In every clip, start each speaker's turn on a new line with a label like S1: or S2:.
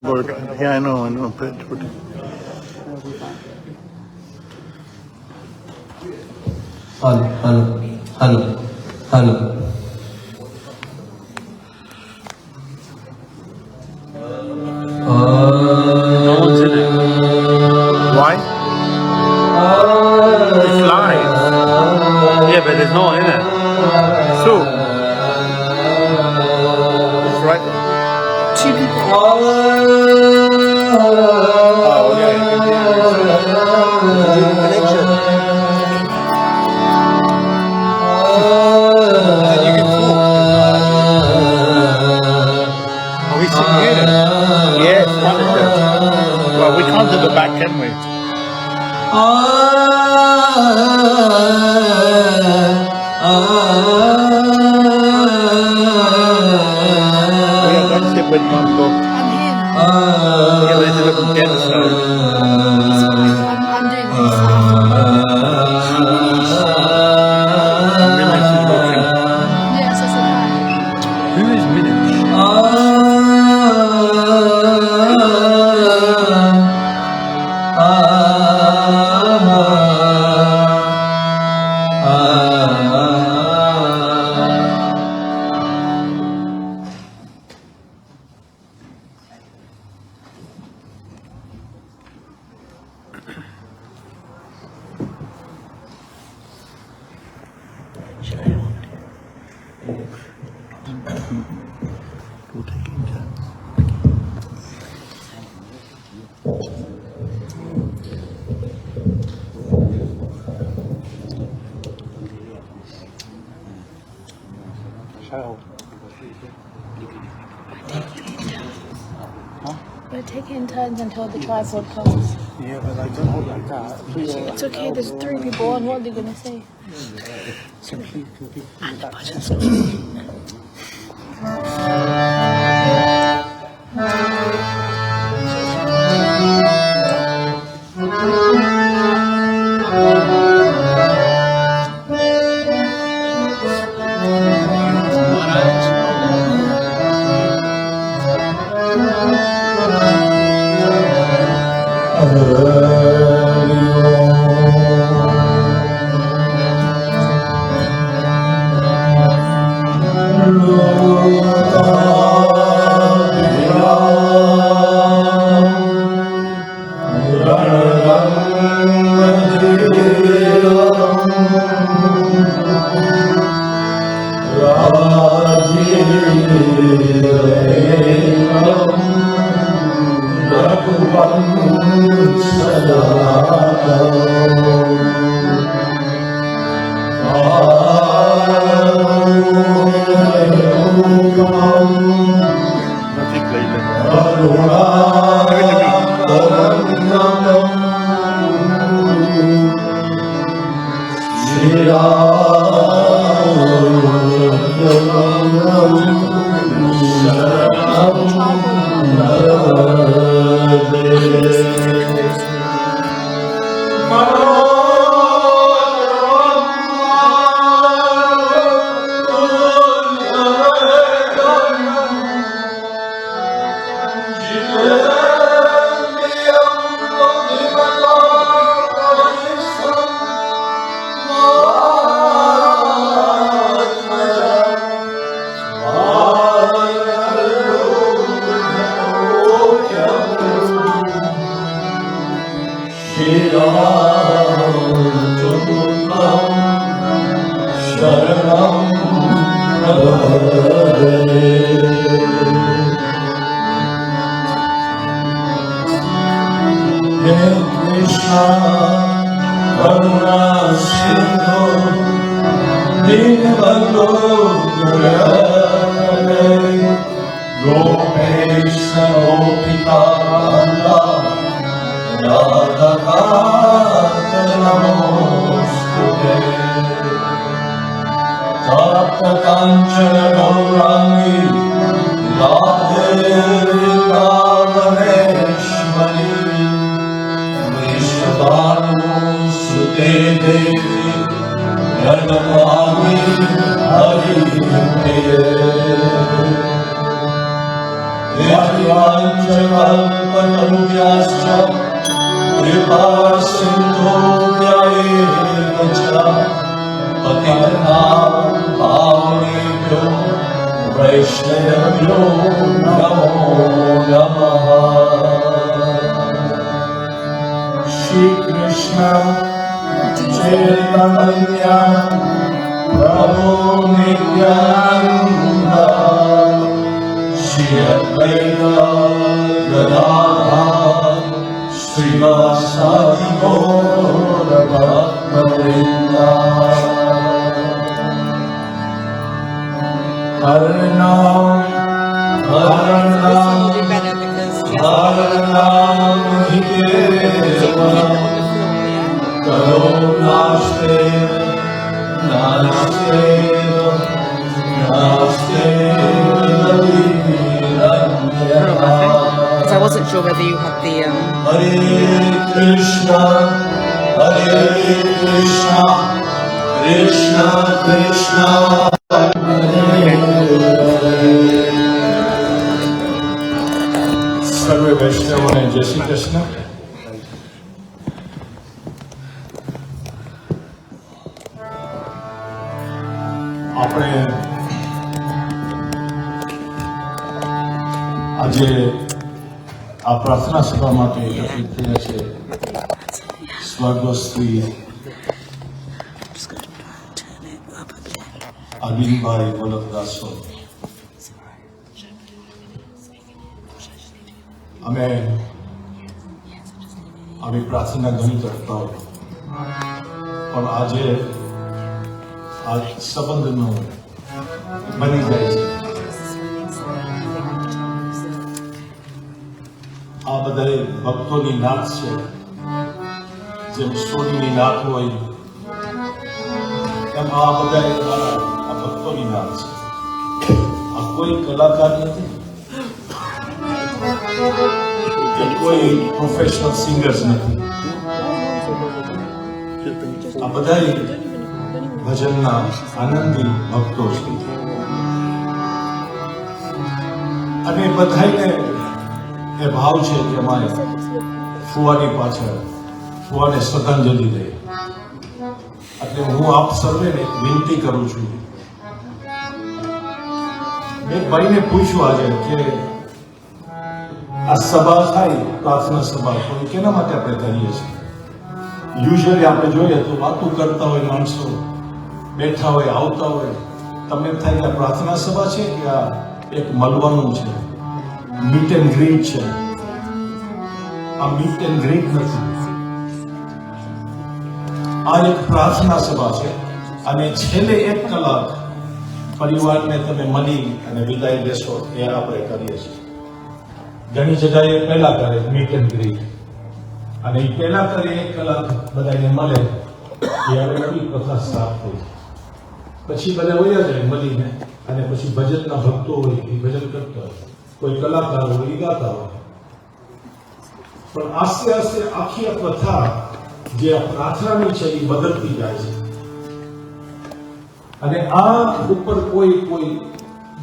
S1: Yeah, I know, but
S2: Hello.
S1: no one's in it. Why? It's live. Yeah, but there's no one in it. So, it's right there.
S3: 2 people.
S1: Oh, okay. Connection. Then you can talk. Are we sitting here then? Yeah, it's fun, isn't it? Well, we can't do the back, can we? Yeah, let's sit with Mum Book.
S3: I'm here now.
S1: Yeah, let's look at the side.
S3: I'm doing this after.
S1: Minutes is watching.
S3: Yes, I said hi.
S1: Who is Minutes? We'll take it in turns.
S3: We're taking turns until the tripod comes.
S1: Yeah, but I don't hold like that.
S3: It's okay, there's 3 people on. What are they going to say?
S1: Nothing like that. Give it to me.
S2: Hare वाञ्छकल्पतरुभ्यश्च कृपा सिन्धुभ्य एव च पतितानां पावनेभ्यो वैष्णवेभ्यो नमो नमः। श्री कृष्ण चैतन्य प्रभु नित्यानंद श्री अद्वैत गदाधर श्रीवासादि गौर भक्तवृंद। हरे नाम हरे नाम हरे नाम ही केवल करुणास्ते नास्ते नास्ते
S4: Because I wasn't sure whether you had the
S2: Hare Krishna Krishna Krishna સર્વે વૈષ્ણવોને જય શ્રી કૃષ્ણ। આપણે આજે આ પ્રાર્થના સભા માટે એકત્રિત થયા છે સ્વર્ગસ્થી અરવિંદભાઈ વલ્લભદાસો। અમે આવી પ્રાર્થના ઘણી કરતા હોય પણ આજે આ સંબંધનો બની જાય છે। આ બધા ભક્તોની નાત છે, જેમ સોનીની નાત હોય એમ આ બધા આ ભક્તોની નાત છે। આ કોઈ કલાકાર નથી કે કોઈ પ્રોફેશનલ સિંગર્સ નથી, આ બધા ભજનના આનંદી ભક્તો છે। અને બધાને એ ભાવ છે કે અમારે ફુવાની પાછળ ફુવાને શ્રદ્ધાંજલિ દે। એટલે હું આપ સર્વેને વિનંતી કરું છું। મેં ભાઈને પૂછ્યું આજે કે આ સભા થાય પ્રાર્થના સભા તો કેના માટે આપણે કરીએ છીએ? યુઝ્યુઅલી આપણે જોઈએ તો વાતો કરતા હોય માણસો, બેઠા હોય, આવતા હોય, તમને થાય કે આ પ્રાર્થના સભા છે કે આ એક મળવાનું છે, મીટ એન્ડ ગ્રીટ છે। આ મીટ એન્ડ ગ્રીટ નથી, આ એક પ્રાર્થના સભા છે। અને છેલ્લે 1 કલાક પરિવારને તમે મળી અને વિદાય દેશો એ આપણે કરીએ છીએ। ઘણી જગ્યાએ પહેલા કરે મીટ એન્ડ ગ્રીટ, અને એ પહેલા કરે 1 કલાક બધાને મળે, એ હવે નવી પ્રથા સ્ટાર્ટ થઈ। પછી બધા વયા જાય મળીને, અને પછી ભજનના ભક્તો હોય એ ભજન કરતા હોય, કોઈ કલાકાર હોય એ ગાતા હોય। પણ આસ્તે આસ્તે આખી આ પ્રથા જે આ પ્રાર્થનાની છે એ બદલતી જાય છે। અને આ ઉપર કોઈ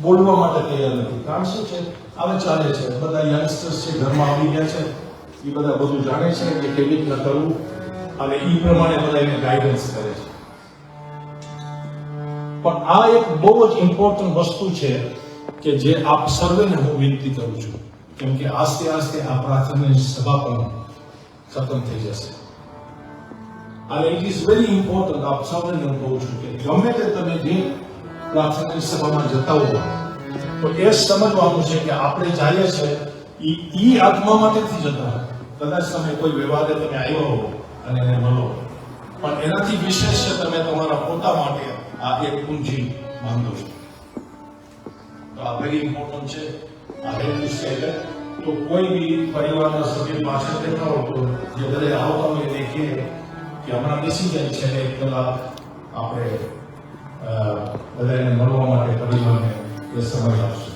S2: બોલવા માટે તૈયાર નથી। કારણ શું છે, આવે ચાલે છે, બધા યંગસ્ટર્સ છે ઘરમાં આવી ગયા છે, એ બધા બધું જાણે છે કે કેવી રીતના કરવું, અને એ પ્રમાણે બધા એને ગાઈડન્સ કરે છે। પણ આ એક બહુ જ ઇમ્પોર્ટન્ટ વસ્તુ છે કે જે આપ સર્વેને હું વિનંતી કરું છું, કેમ કે આસ્તે આસ્તે આ પ્રાર્થનાની સભા પણ ખતમ થઈ જશે। અને ઇટ ઇઝ વેરી ઇમ્પોર્ટન્ટ આપ સૌને હું કહું છું કે ગમે તે તમે જે પ્રાર્થનાની સભામાં જતા હો તો એ સમજવાનું છે કે આપણે જઈએ છે એ આત્મા માટે નથી જતા। કદાચ તમે કોઈ વ્યવહારે તમે આવ્યો હો અને એને મળો, પણ એનાથી વિશેષ છે તમે તમારા પોતા માટે આ એક પૂંજી બાંધો છો। તો આ વેરી ઇમ્પોર્ટન્ટ છે। આ હેતુ છે તો કોઈ બી પરિવારના સભ્ય પાછળ બેઠા હો તો જે બધા આવતા હોય એને કહે કે હમણાં બેસી જાય છે 1 કલાક આપણે બધાને મળવા માટે પરિવારને એ સમય આપશે।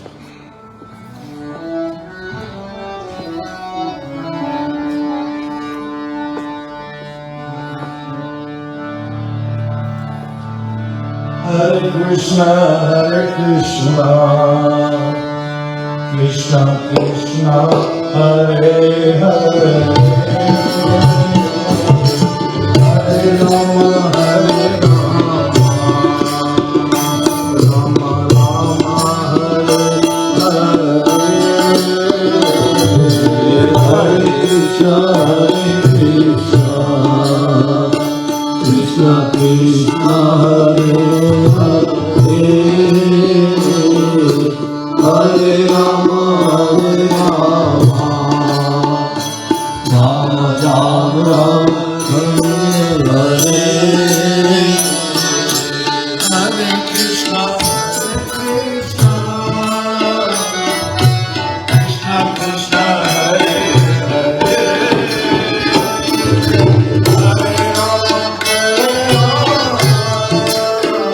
S2: Hare Krishna Krishna Krishna Hare Hare Hare Rama Hare Rama Rama Rama Hare Hare Hare Krishna Krishna Krishna Hare Hare Hare Rama Hare Rama Rama Rama Hare Hare Hare Krishna Krishna Krishna Krishna Hare Hare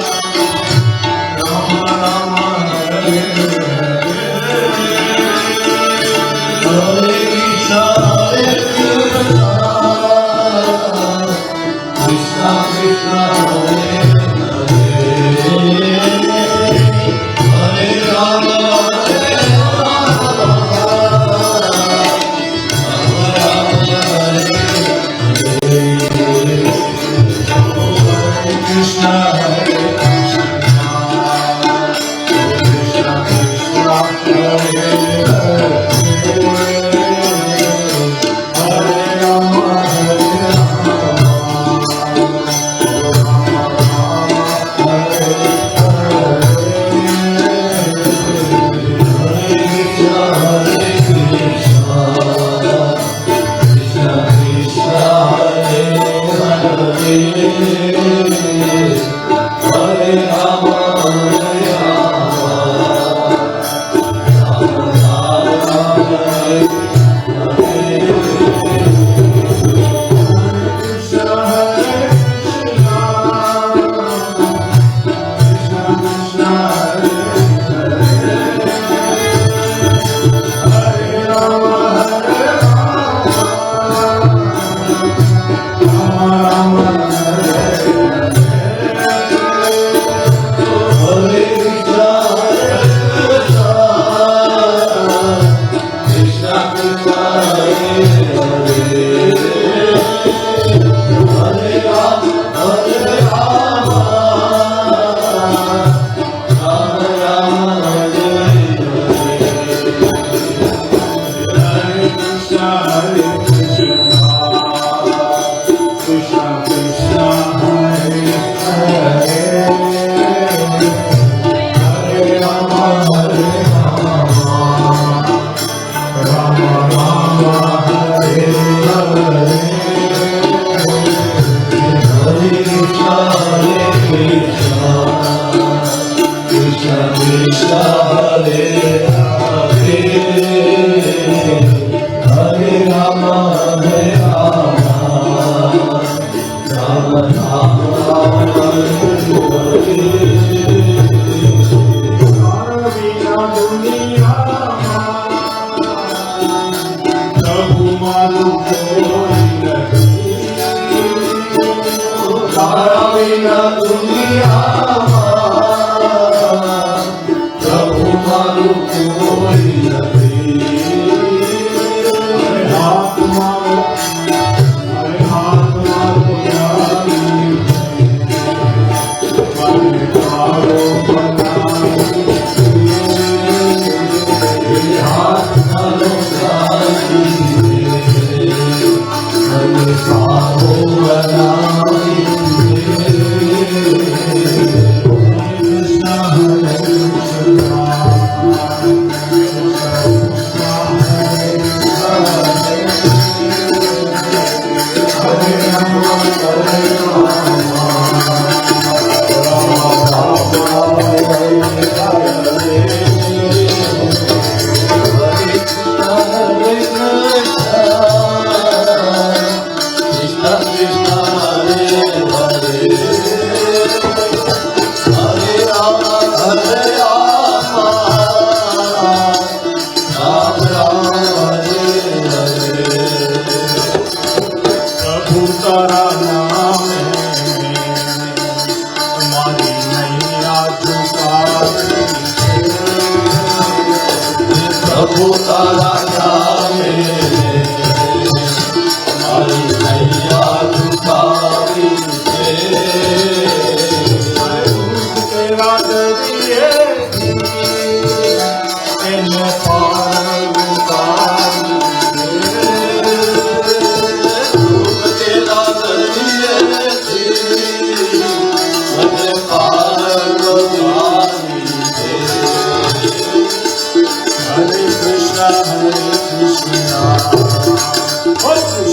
S2: Hare Rama Rama Rama Hare Hare Krishna Krishna Krishna Hare Hare Rama Krishna Hare Krishna Krishna Hare Hare Rama Hare હરે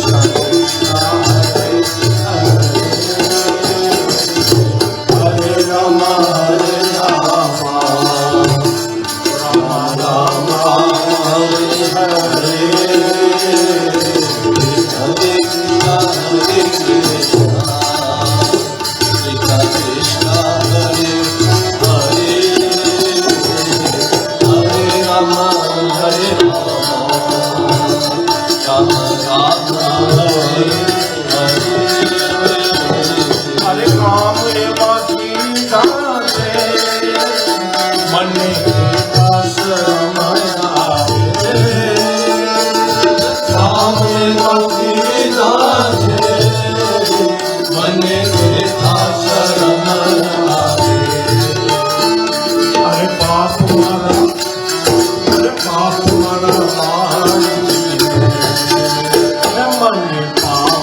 S2: રામ એવાથી જાતે મને આશ્રમ આવે રામ એવાથી જાતે મને આશ્રમ આવે અરે પાપ મારા મને પાપ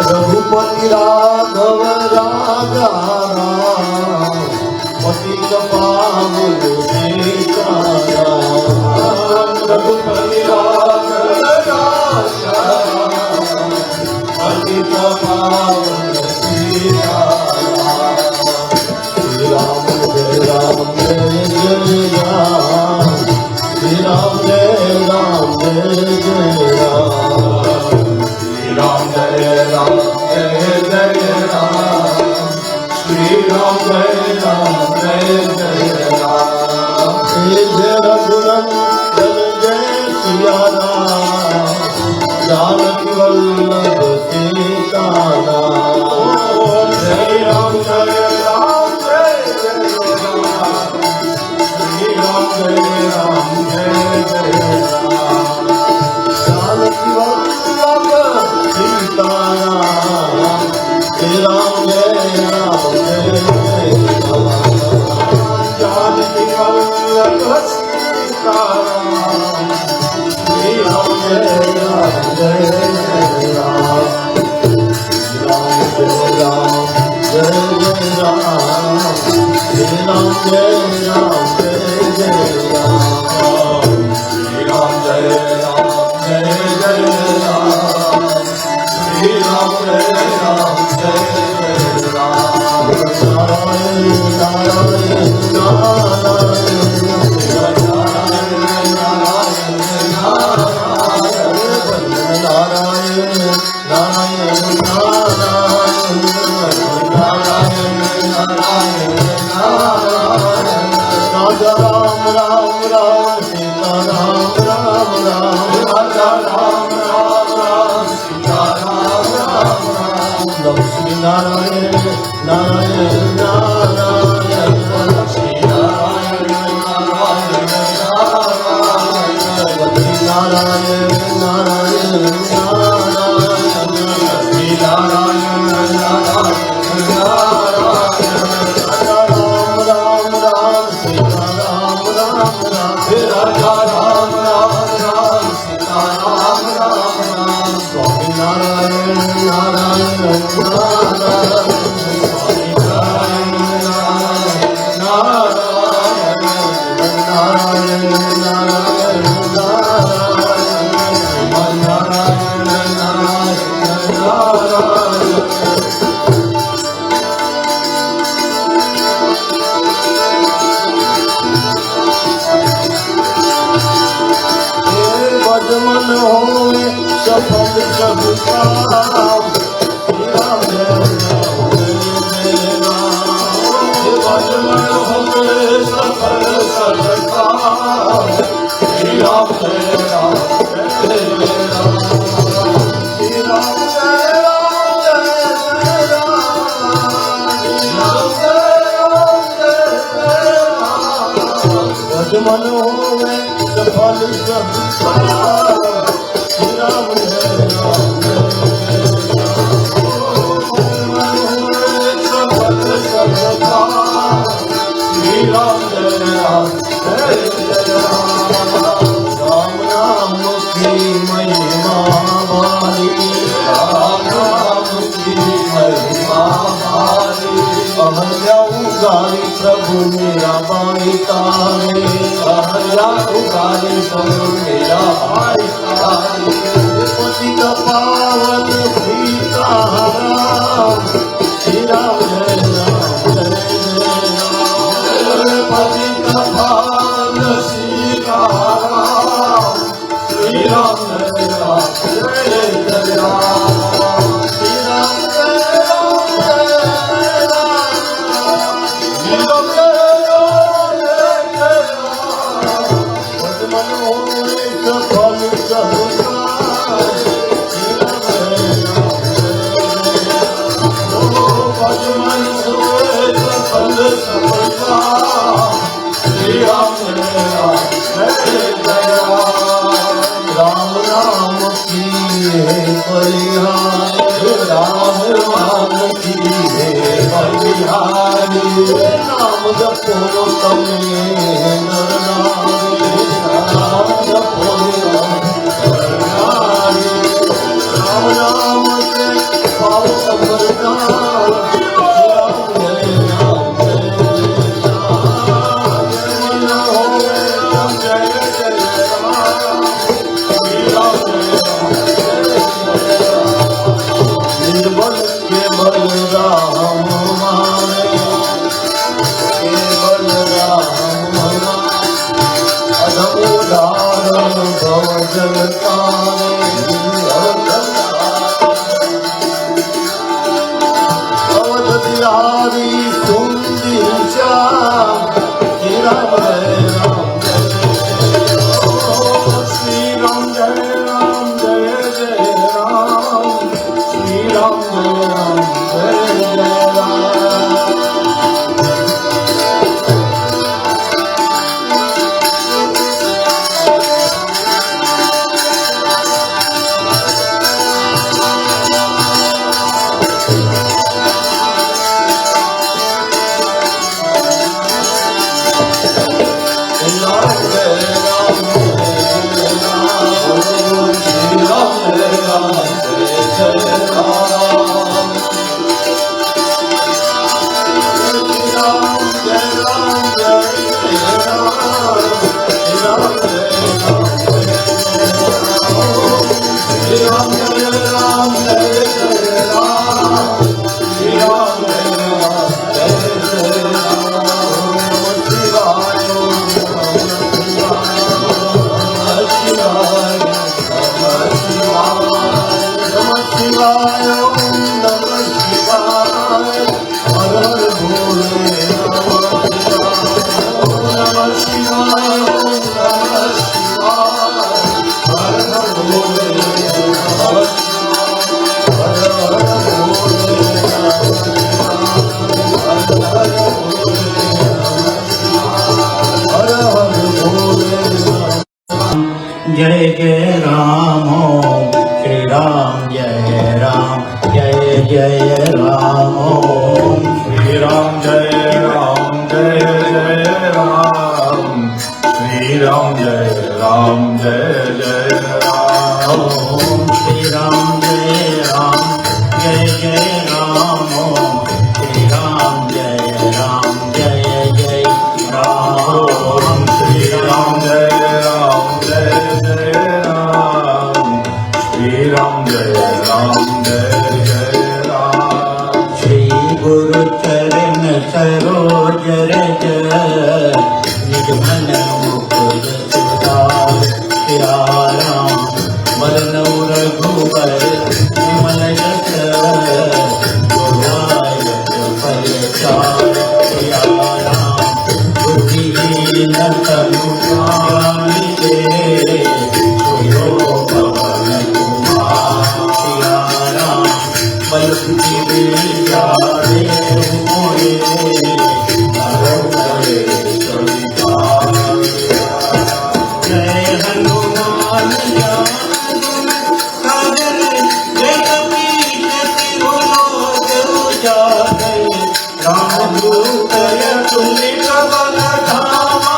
S1: रघुपति राघव राजा राम पतित पावन सीताराम रघुपति राघव राजा राम पतित पावन सीताराम श्री राम जय राम जय राम श्री राम जय राम जय राम जानकी वल्लभ सीताराम जय राम जय राम जय जय राम श्री राम जय राम जय जय राम जानकी वल्लभ सीताराम श्री राम जय राम जय जय राम जानकी वल्लभ सीताराम श्री राम जय राम जय जय राम राम जय राम जय जय राम श्री राम जय राम जय जय राम श्री राम जय राम जय जय राम श्री राम जय राम जय जय Ram Narayan Narayan Raja Ram Ram Ram Sita Ram Ram Ram Raja Ram Ram Ram Sita Ram Ram Ram Lakshmi Narayan Narayan Narayan Lakshmi Narayan Narayan Narayan Lakshmi Narayan Narayan Narayan Lakshmi Narayan Narayan मन होवे सफल सब श्री राम जय राम मन होवे सफल सब श्री राम जय राम जय जय राम राम नाम की महिमा वाली राम नाम की महिमा वाली अहल्या उगारी प्रभु मेरा बाई तारे अहल्या उगारी प्रभु मेरा बाई तारे पति का पावन सीताराम श्री राम जय राम जय जय राम पति का पावन सीताराम श्री राम जय राम जय जय राम श्री राम जय राम जय राम राम की बलिहारी राम राम की बलिहारी नाम जपो तमे नर नारी नाम जपो नर नारी राम राम से पाव समरना राम जय राम जय जय राम मन होवे राम जय जय राम श्री राम जय राम जय निर्बल के बल राम मारे केवल राम अधमुदारण भव जल तारे जय जय राम ओम श्री राम जय राम जय जय राम ओम
S2: श्री राम जय राम जय जय राम श्री राम जय राम जय जय राम
S1: ओम श्री राम जय राम जय जय राम ओम श्री राम जय राम जय जय राम
S2: ओम श्री राम जय राम जय जय राम श्री राम जय राम जय जय राम
S1: श्री गुरु चरण सरोज रज निज मन मुकुर सुधार सिया मदन रघुबर विमल जस गोदायक फल चार सिया बुद्धिहीन तनु जानिते सोयो पवन कुमार सिया बल बुद्धि विद्या देव मोहे नरो करे सविकार जय हनुमान ज्ञान गुण सागर जय कपीश तिहुलोक उजागर रामदूत तुलित बल धामा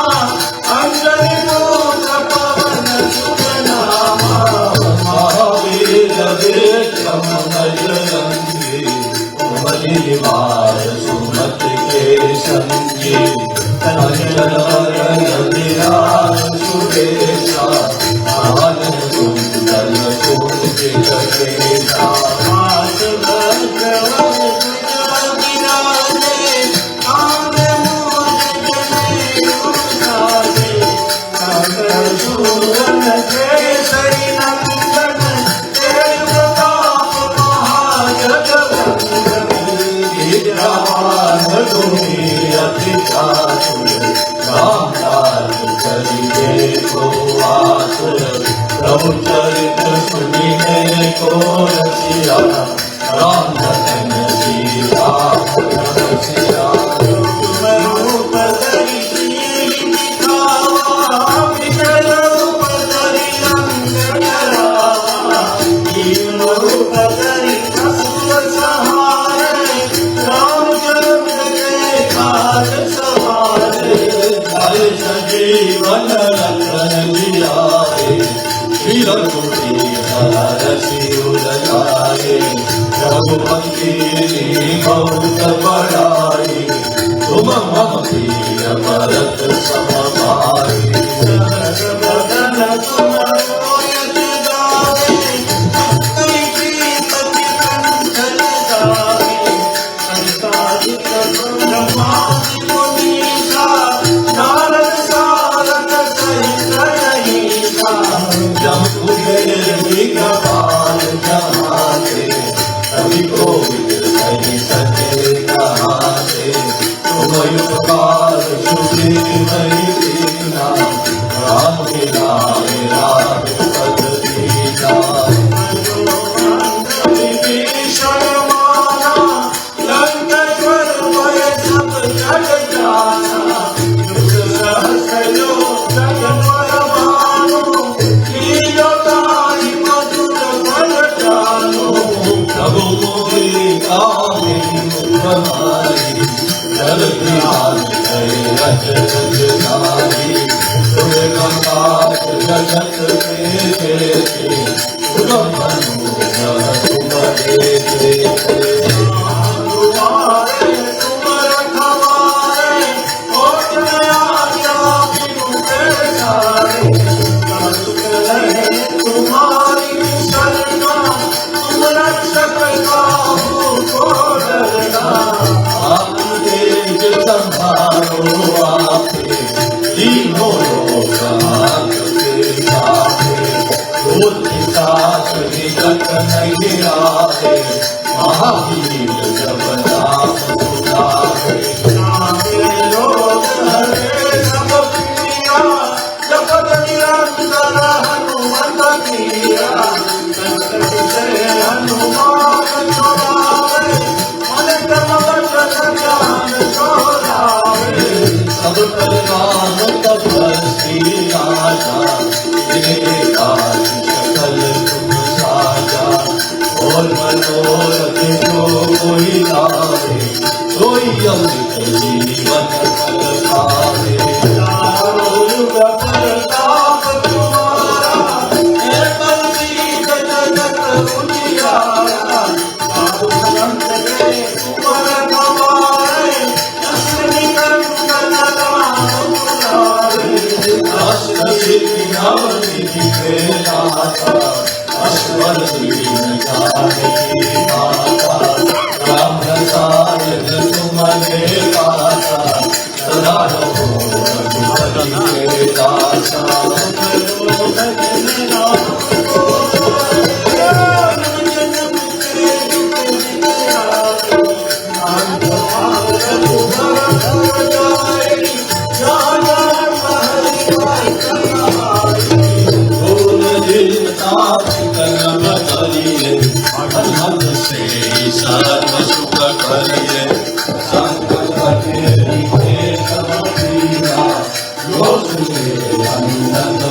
S1: अंजनी पुत्र पवन सुत नामा महावीर विक्रम बजरंगी कुमति निवार सुमति के संगी कंचन वरण विराज सुरेशा कानन कुंडल कुंचित केशा हाथ वज्र विराजे कांध मूज जनेऊ साजे कांधर शूलन केसरी नंदन तेज प्रताप महाजगवंदन विद्यावान गुणी अति चातुर राम काज करिबे को आतुर प्रभु चरित सुनिबे को रसिया राम धन सीता रसिया तुम रूप धरि शील दिखावा विकल रूप धरि अंग धरावा दीन रूप धरि असुर सहारे रामचंद्र के काज सवारे जय सजीवन लखन जियाए श्री रघुपति हर शिव जाए रघुपति बहुत बड़ाई तुम मम प्रिय भरत सम भाई सहस बदन तुम रोयत गावे अत्रि प्रीतति कंठ लगावे संसारिक ब्रह्मादि मुनीसा नारद सारद सहित रहीसा जम कुबेर दिगपाल जहाते कवि कोविद कहि सके कहाते तुम उपकार सुग्रीव दीना राम के नाम राघव दीना विभीषण माना लंकेश्वर भय सब जग जाना युग सहस्र जगन भानु लीलोताहि मधुर फल जानो प्रभु मुदिता तुम्हारी जग ज्ञान रचत नारी तुम्हें कंकास जगत में देते तुम मनुष्य तुम देते तुम्हारे तुम रखवारे होत न आज्ञा बिनु सारे संत रहे तुम्हारी शरणा तुम रक्षक काहू को डरना आप तेज संभालो आपे दीनो लोक आपके आपे भूत पिशाच निकट नहीं आए महावीर जब नाम सुनाए नामे लोग हरे सब प्रिया जपत निरंतर हनुमत कीरा संकट से हनुमान छुड़ावे मन क्रम वचन ज्ञान सब परिणाम तब श्री राजा जिनके राम प्रसाद तुम्हारे पासा सदा रहो रघुपति के दासा सर्व सुख करिए संकट के समझिया जो सुने अनंत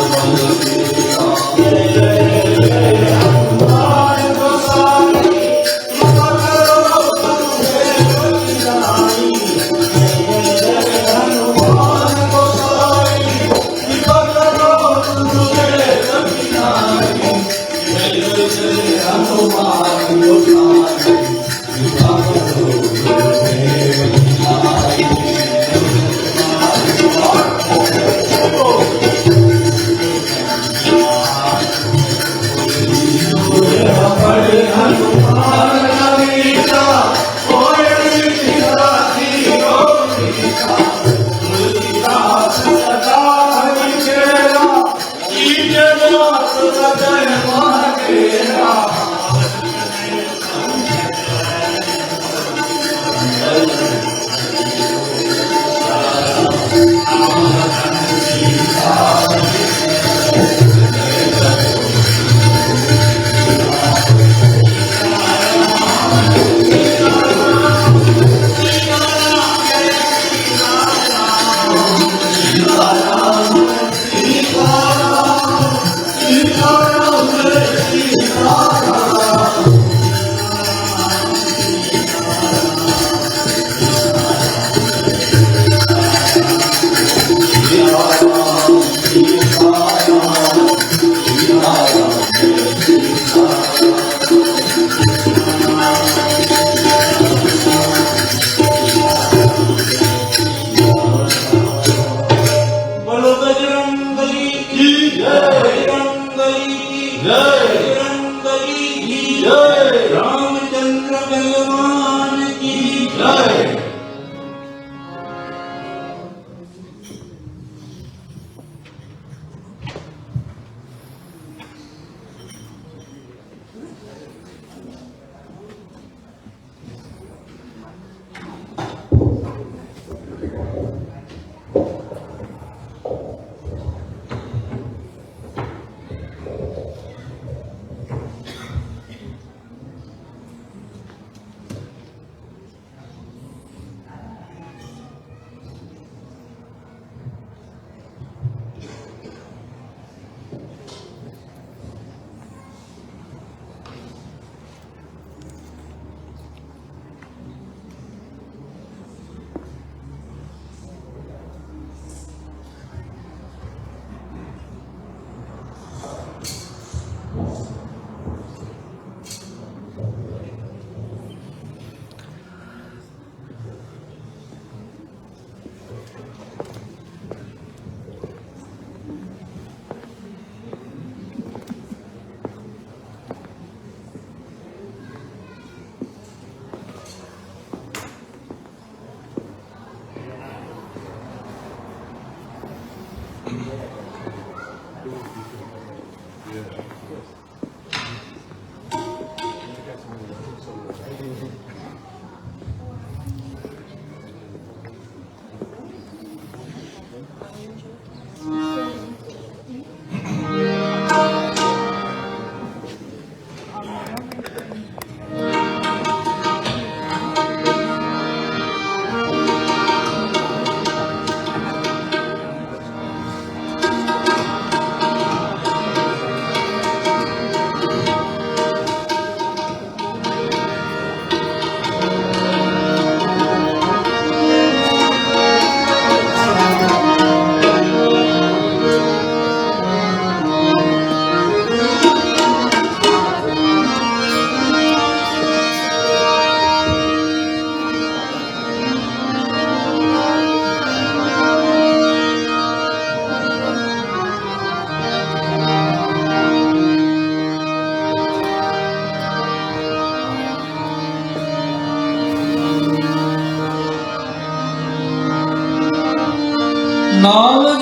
S2: रामचंद्र भगवान की जय।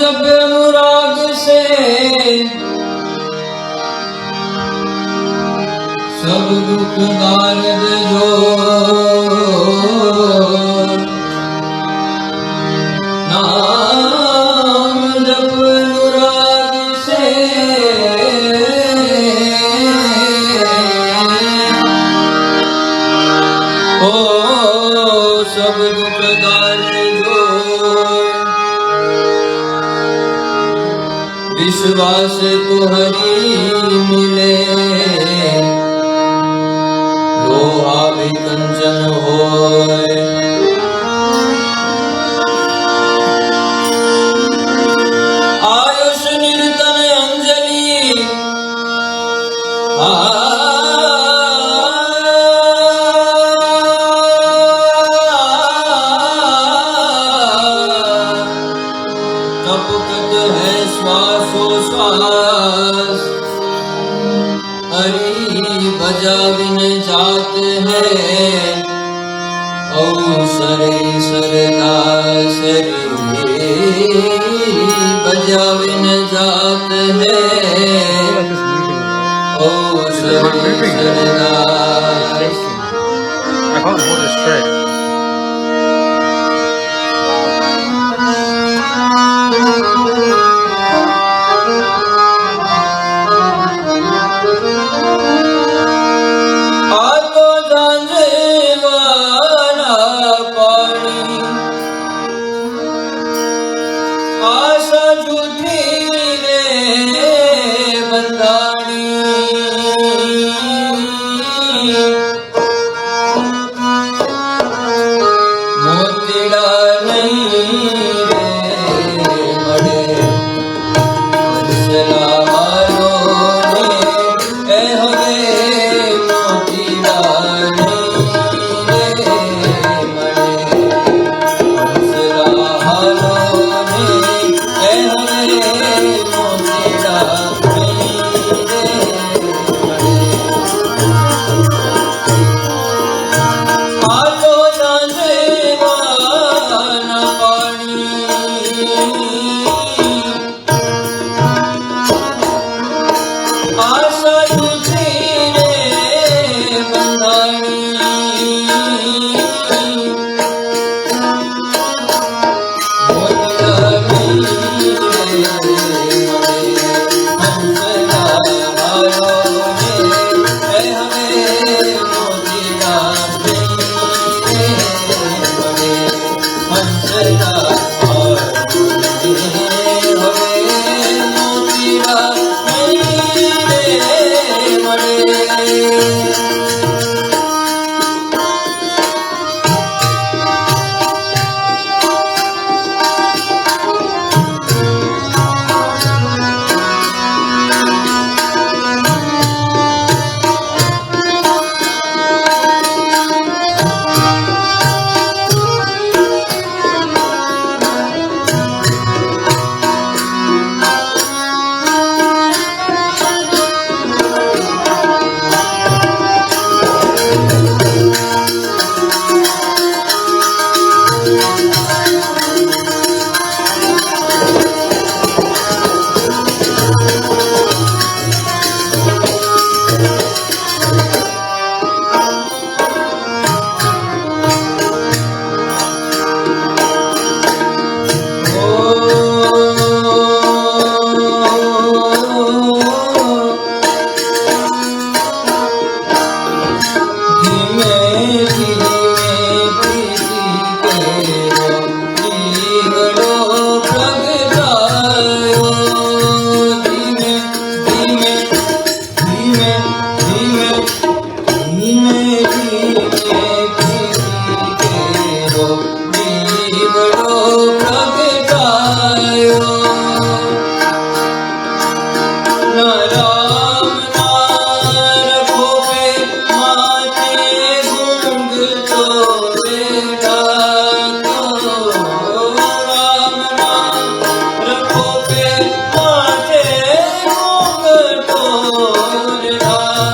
S4: जब अनुराग से सब दुख दार्द जो नाम जप अनुराग से ओ सब दुख दार्द जो विश्वास तुहरी मिले लोहा भी कंचन होए आयुष निर्तन अंजलि कपकत है श्वासोश्वास हरि बजा बिन जात है अवसरे सरदासरी बजा बिन जात है अवसरे सरदास
S5: I can't hold it straight.
S4: आतो जांजवाना पानी आशा झूठी रे बंदानी मोतीड़ा नहीं रे मरे हंसला हारो ने ए हवे मोतीड़ा नहीं रे मरे हंसला हारो ने ए हवे मोतीड़ा नहीं रे मरे आतो जांजवाना पानी आशा झूठी रे बंधानी मोतीड़ा नहीं रे मरे हंसला हारो ने ए हवे मोतीड़ा नहीं रे मरे हंसला हारो ने हवे मोतीड़ा नहीं रे मरे रखो पे माथे घूंघटो ढाको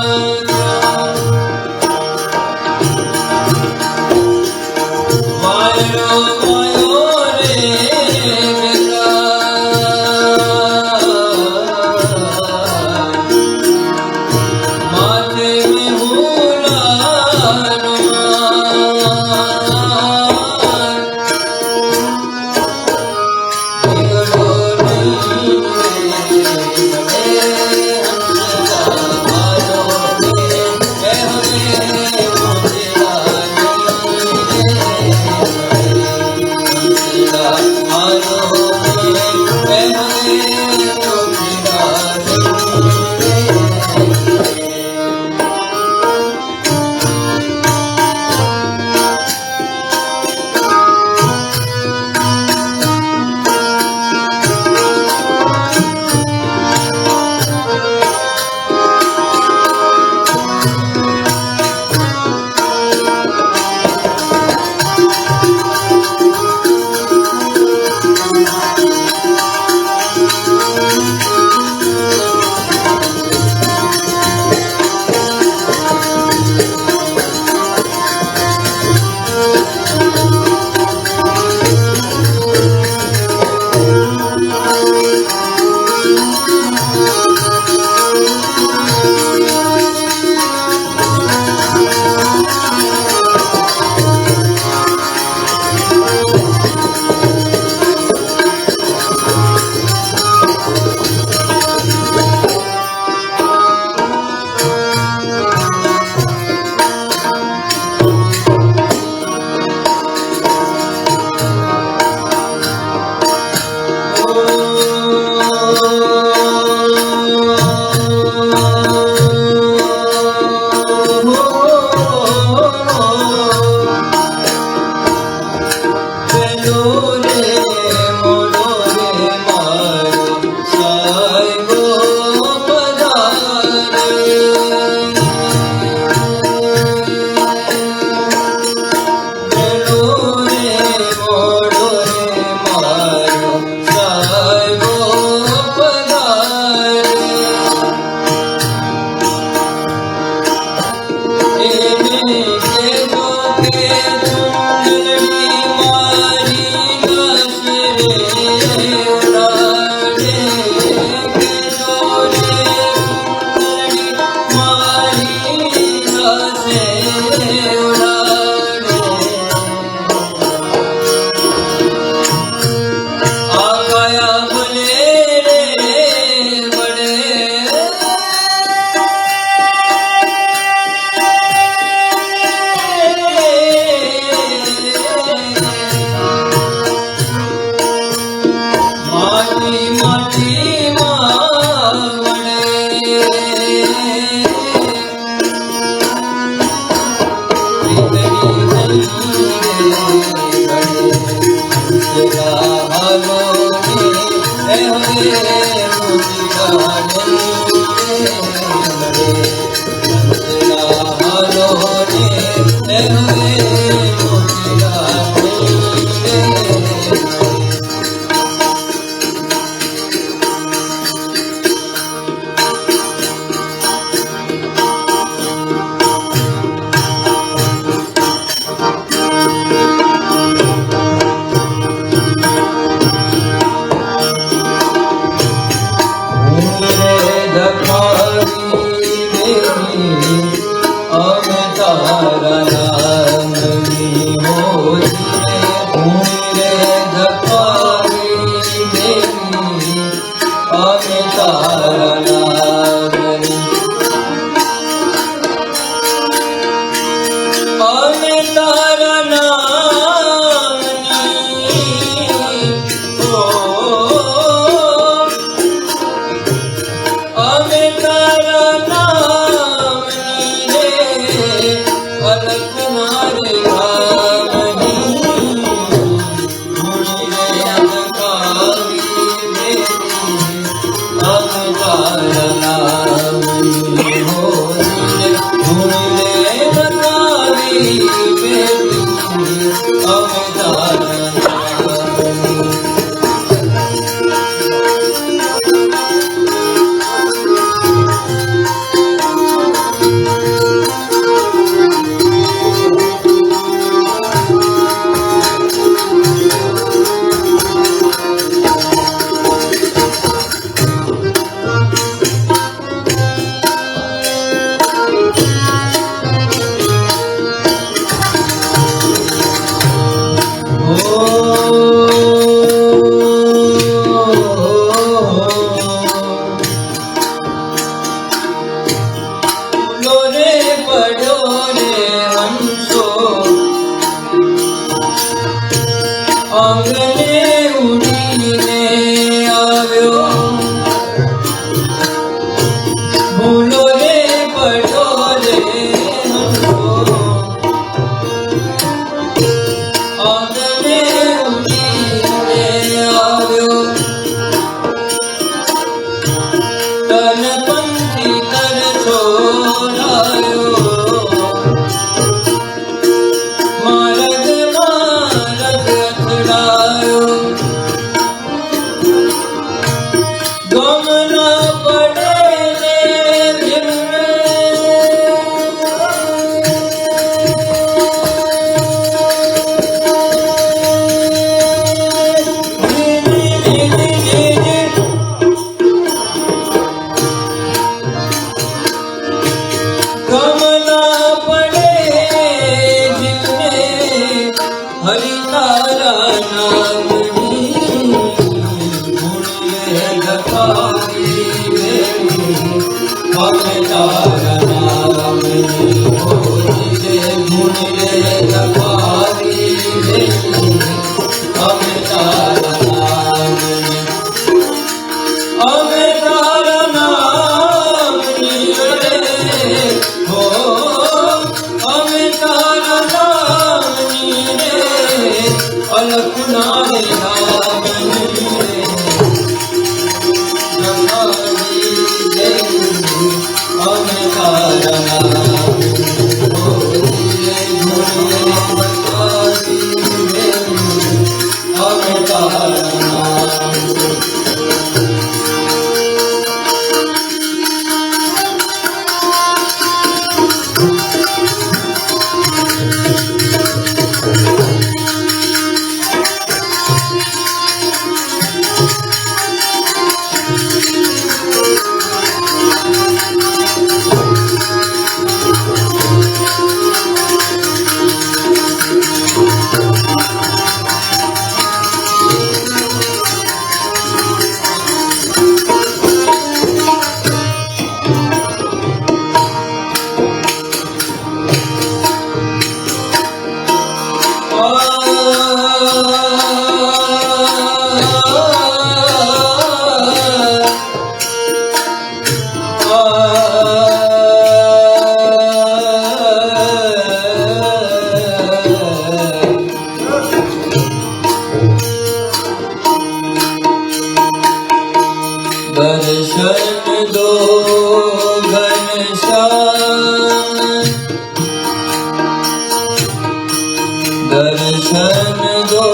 S4: दर्शन दो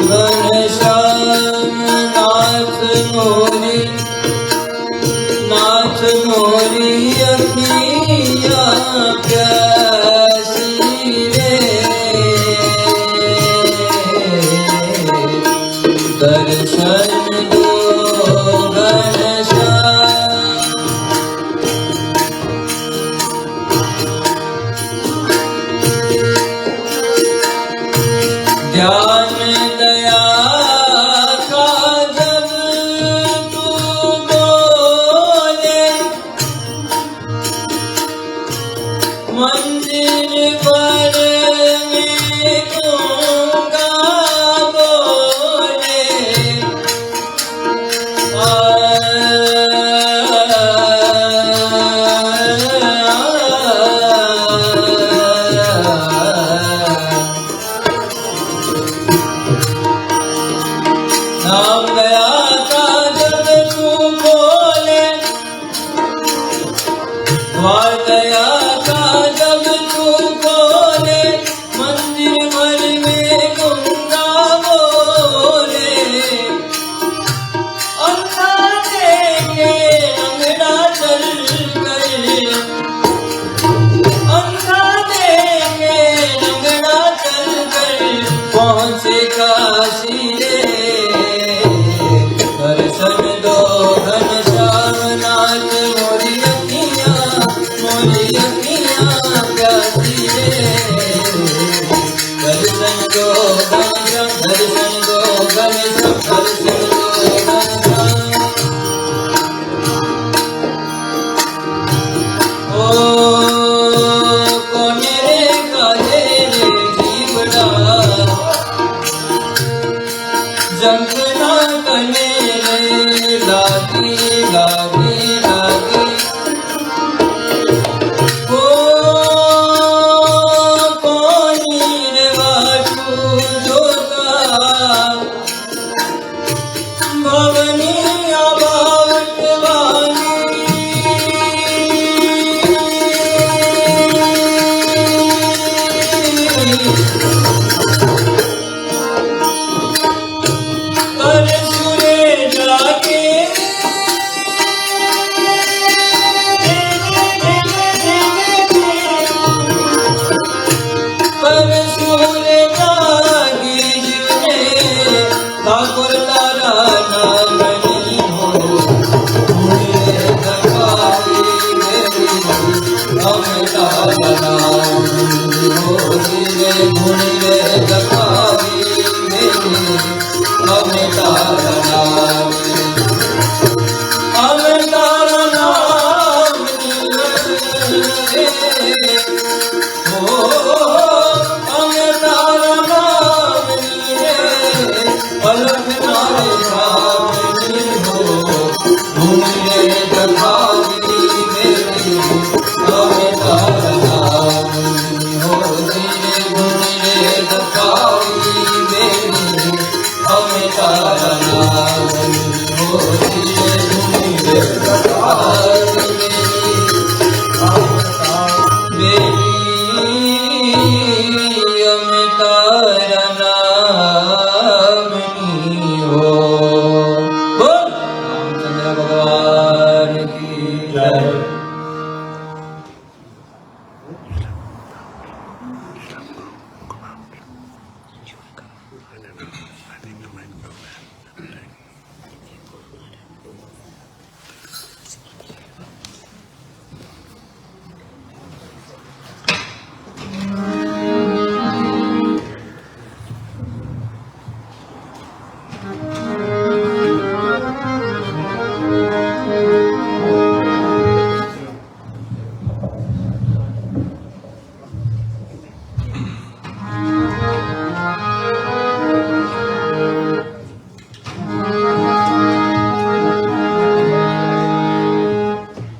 S4: घनश्याम नाथ मोरी अखियाँ प्यासी रे दर्शन दो घनश्याम ज्ञान दया का जब तू बोले मंदिर पर मैं दूंगा बोले नाम दया का जब तू बोले द्वार दया का जब तू बोले मंदिर भर में गंगा बोले अंधा देखे अंगड़ा चल गए अंधा देखे अंगड़ा चल गए पहुँचे काशी रे दर्शन दो घनश्याम नाथ मोरी अखियाँ प्यासी रे दर्शन दो घनश्याम दर्शन दो घनश्याम दर्शन दो घनश्याम ओ कोने रे काले रे जीवड़ा जंगना कने रे लागी लागी लागी ओ कोनी रे वाटू जोता भवनी अबावट पर सुरे जाके पर सुरे जागी जिसने ठाकुर तारा नाम नहीं हो मुझे दरबारी मेरी हम तारा नाम हो रे मुझे दरबारी मेरी हम तारा नाम हो हम तारा नाम पलक नारे सामने हो मुझे दरबारी मेरी हम तारा नाम हो रे मुझे दरबारी मेरी हम तारा नाम हो रे मुझे दरबारी मेरी हम तारा नाम हो बोल रामचंद्र भगवान की जय।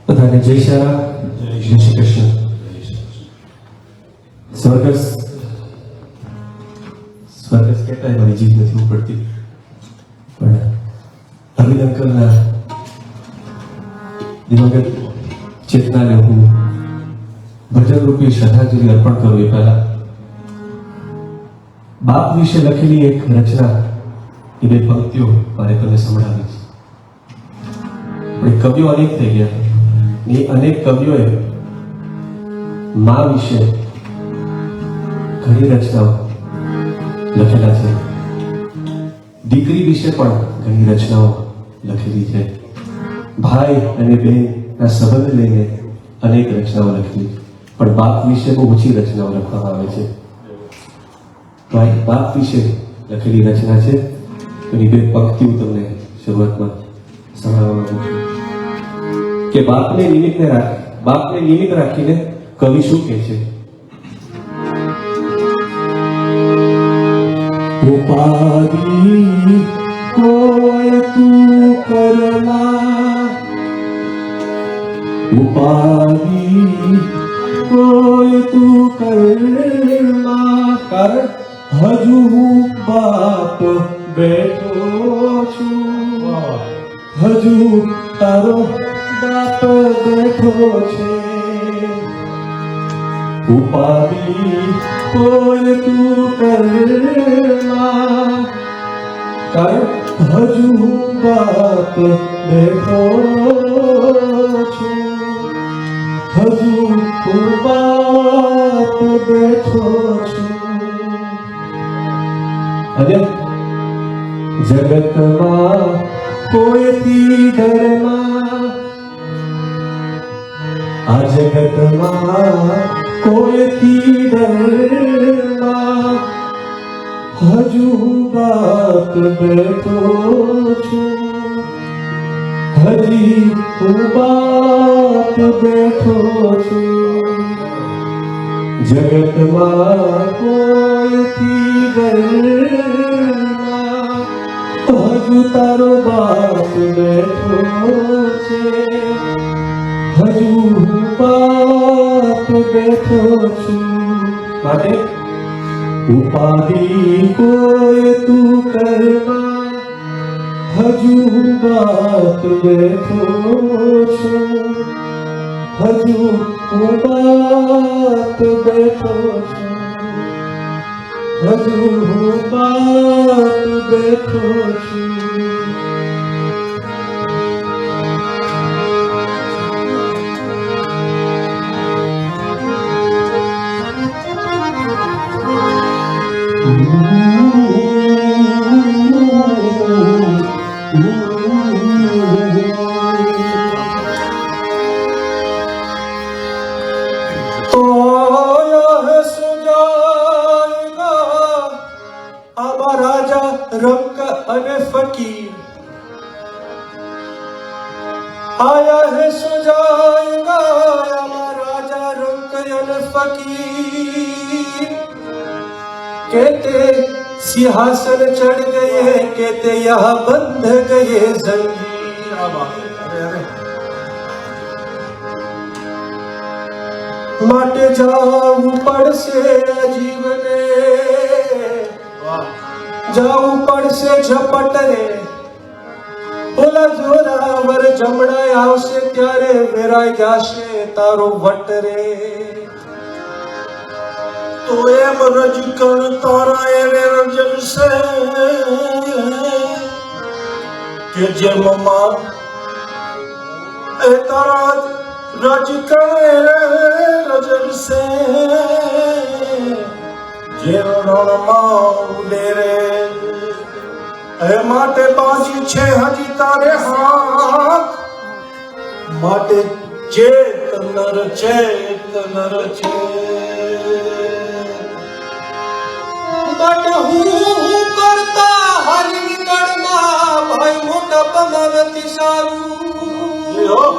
S6: બધાને જય શ્રી રામ, જય શ્રી કૃષ્ણ. સ્વર્ગસ કહેતા મારી જીભ નથી ઉપડતી, પણ અરવિંદ અંકલના દિવંગત ચેતનાને હું ભજન રૂપી શ્રદ્ધાંજલિ અર્પણ કરું એ પહેલા બાપ વિશે લખેલી એક રચના, એ બે પંક્તિઓ મારે તમને સંભળાવી છે. પણ કવિઓ અનેક થઈ ગયા. એ અનેક કવિઓએ મા વિશે ઘણી રચનાઓ લખેલા છે. દીકરી વિશે પણ ઘણી રચનાઓ લખેલી છે. ભાઈ અને બહેનના સંબંધ લઈને અનેક રચનાઓ લખેલી છે. પણ બાપ વિશે બહુ ઓછી રચનાઓ લખવામાં આવે છે. તો આ બાપ વિશે લખેલી રચના છે. એની બે પંક્તિઓ તમને શરૂઆતમાં સંભળાવવા માંગુ છું કે બાપને નિમિત્ત રાખીને કવિ શું કહે છે. ઉપાધિ કોઈ તું કરના, ઉપાધિ કોઈ તું કરના, કર હજુ હું બાપ બેઠો છું, હજુ તારો બાપ બેઠો છે. ઉપાધિ કોઈ તું કરના, કર હજુ હું બાપ બેઠો છું, હજુ હું બાપ બેઠો છું. અને જગતમાં કોઈથી ડરમાં, આ જગતમાં કોઈથી ડરમાં, હજુ હું બાપ બેઠો છું, હજી હું બાપ બેઠો છું. જગતમાં કોઈથી ડરમાં, હજુ તારો બાપ બેઠો છે, હજુ હું બાપ બેઠો છું. માટે ઉપાધિ કોઈ તું કરના, હજુ હું બાપ બેઠો છું, હજુ હું બાપ બેઠો છું, હજુ હું બાપ બેઠો છું. रंग अने फकीर आया है सुजाएगा राजा रंग अने फकीर. कहते सिंहासन चढ़ गए, कहते यहाँ बंध गए जंजीर. माटे जाऊं पड़से जीवने, जाऊं पड़से झपट रे, ઓલા જોરાવર જમણા આવશે ત્યારે વેરાઈ જાશે તારો વટ રે. તો એમ રજકણ તારા એવે રજશે કે જેમ માં એ તારા રજકણ રજશે, જેમ રણમાં ઉડે રે. એ માટે બાજી છે હજી તારે હાથ, માટે ચેતનર ચેતનર છે. માટે હું કરતા હારી નીકળમાં ભાઈ મોટા પમા નથી સારું.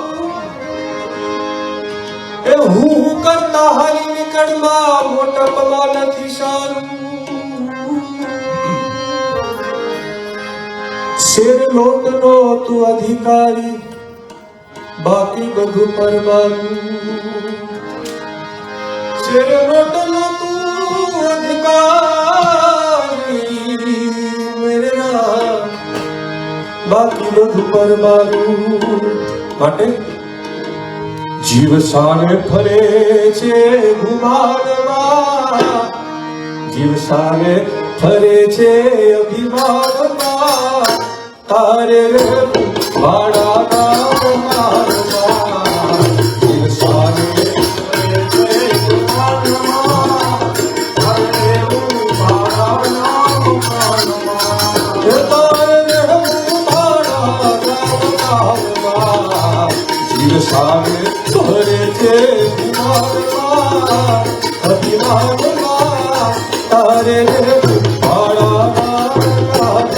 S6: એ હું કરતા હારી નીકળમાં મોટા પમા નથી સારું. શેર લોટનો તું અધિકારી, બાકી બધું પરવાનું. શેર લોટનો તું અધિકારી મેરા, બાકી બધું પરવાનું. માટે જીવ સાને ફરે છે ઘુમાડવા, જીવ સાને ફરે છે અભિમાનમાં તારે રહેવું ભાડા ગામમાં સારે
S1: ફરે છે અભિમાનમાં તારે રહેવું ભાડા ગામમાં
S6: તારે રહેવું ભાડા ગામમાં જીવ સારે ફરે છે અભિમાનમાં તારે રહેવું ભાડા ગામમાં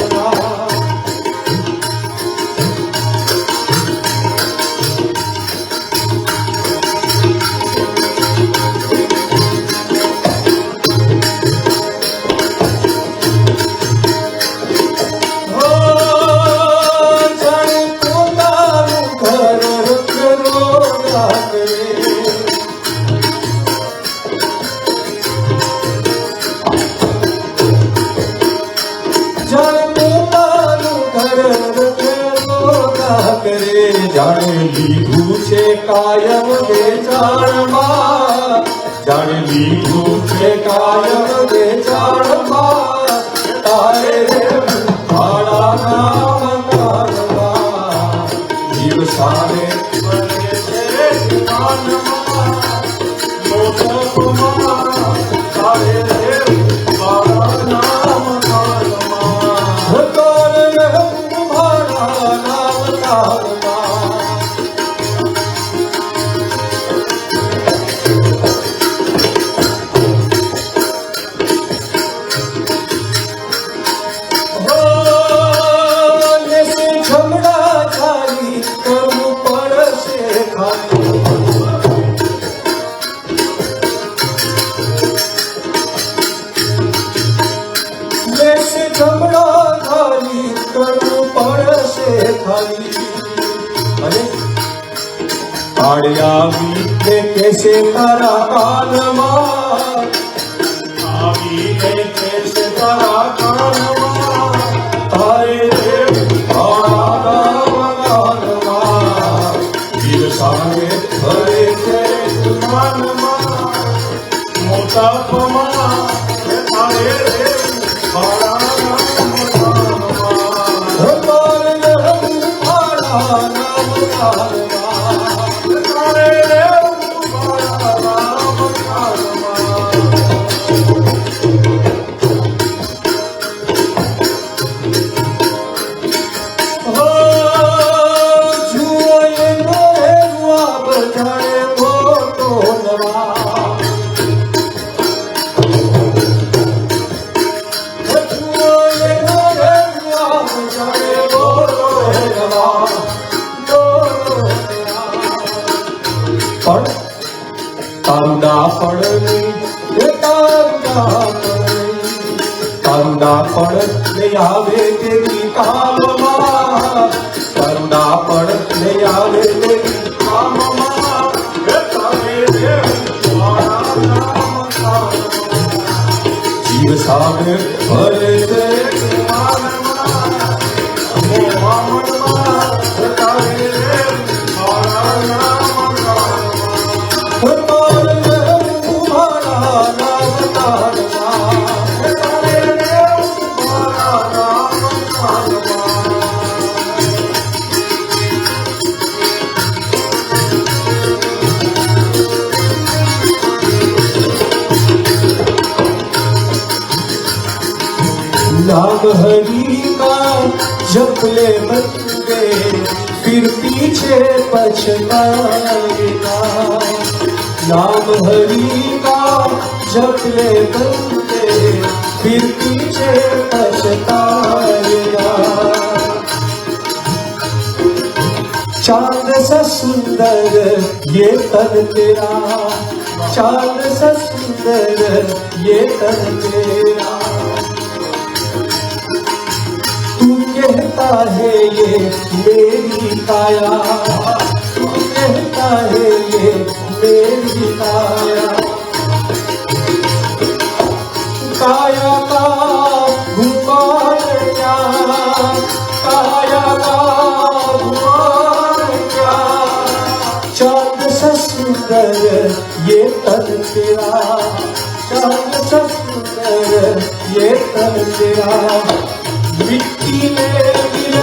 S6: જાણે લીધું છે કાયમ વેચાણમાં જાણે લીધું છે કાયમ વેચાણમાં તારે ભાડા ગામમાં જીવ સારે
S1: ફરે છે અભિમાનમાં મોટપમાં તારે રહેવું ભાડા ગામમાં
S6: તારે રહેવું ભાડા ગામમાં આવીને કેસે તારા કાનમાં
S1: આવીને કેસે તારા કાનમાં
S6: તારે ભાડા ગામમાં જીવ સામે ફરે છે
S1: માનમાં મોટાપમાં તારે રહેવું ભાડા ગામમાં
S6: તારે રહેવું ભાડા ગામમાં
S1: તારે રહેવું ભાડા ગામમાં
S6: જુઓ એનો રહેવા બધાએ મોટો નવા જુઓ એનો રહેવા બધાએ મોટો નવા પણ તારુડા પડની એ તારુડા પડ લઈ આવે તેની કામમાં તારુડા પડ લઈ આવે તેની
S1: કામમાં તારે રહેવું ભાડા ગામમાં
S6: જીવ સામે ફરે છે नाम हरि का जप ले बंदे फिर पीछे पछताएगा नाम हरि का जप ले बंदे फिर पीछे पछताएगा चांद सा सुंदर ये तन तेरा चांद सा सुंदर ये तन तेरा तू कहता है ये मेरी काया तू कहता है ये मेरी काया काया का भगवान क्या काया का भगवान क्या चांद सा सुंदर ये तन तेरा चांद सा सुंदर ये तन तेरा, मिट्टी में मिल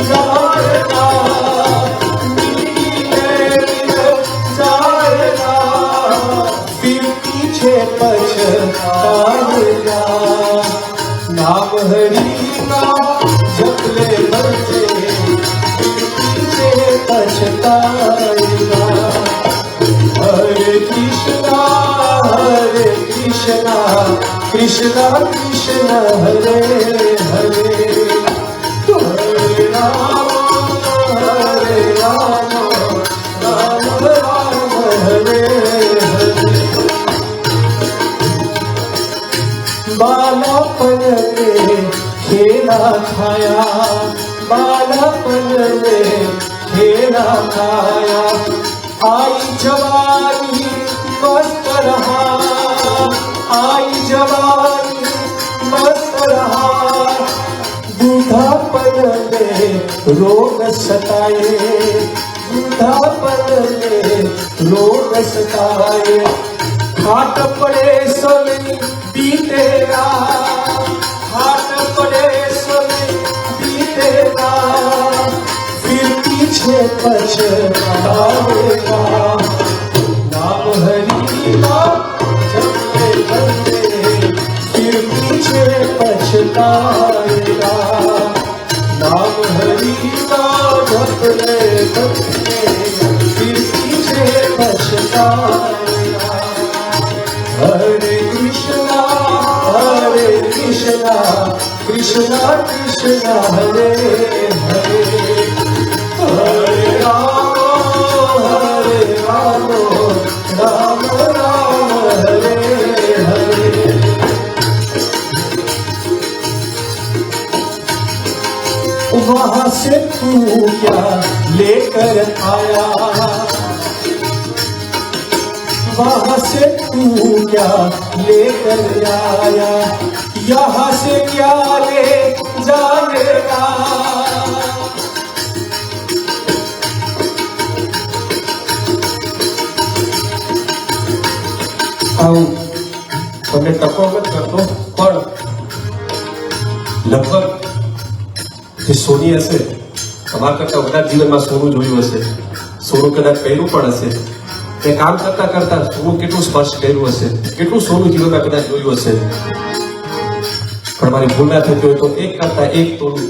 S6: जाएगा, मिट्टी में मिल जाएगा, फिर पीछे पछताएगा। नाम हरि का जप ले बंदे, फिर पीछे पछताएगा। हरे कृष्णा कृष्णा कृष्णा हरे हरे, हरे राम राम राम हरे हरे। बालापन में खेला खाया, बालापन में खेला खाया, आई जवानी मस्त रहा, आई जवानी मस्त रहा, बूढ़ापन में रोग सताए, बूढ़ापन में रोग सताए, हाथ पड़े समय बीतेगा, हाथ पड़े समय बीतेगा, फिर पीछे पछताएगा। नाम हरि का जप ले बंदे, फिर पीछे पछताएगा। नाम हरि का जप ले बंदे, फिर पीछे पछताएगा। हरे कृष्णा कृष्णा कृष्णा हरे हरे, हरे राम राम राम हरे हरे। वहां से तू क्या लेकर आया, वहां से तू क्या लेकर आया, यहाँ से क्या ले जाएगा। આવું તમને ટકો મત કરતો, પણ લગભગ જે સોની હશે, તમારા કરતા બધા જીવનમાં સોનું જોયું હશે, સોનું કદાચ પહેર્યું પણ હશે, તે કામ કરતા કરતા સોનું કેટલું સ્પર્શ કર્યું હશે, કેટલું સોનું જીવનમાં કદાચ જોયું હશે, પણ મારી ભૂલ ના થતી હોય તો એક કરતા એક તોલું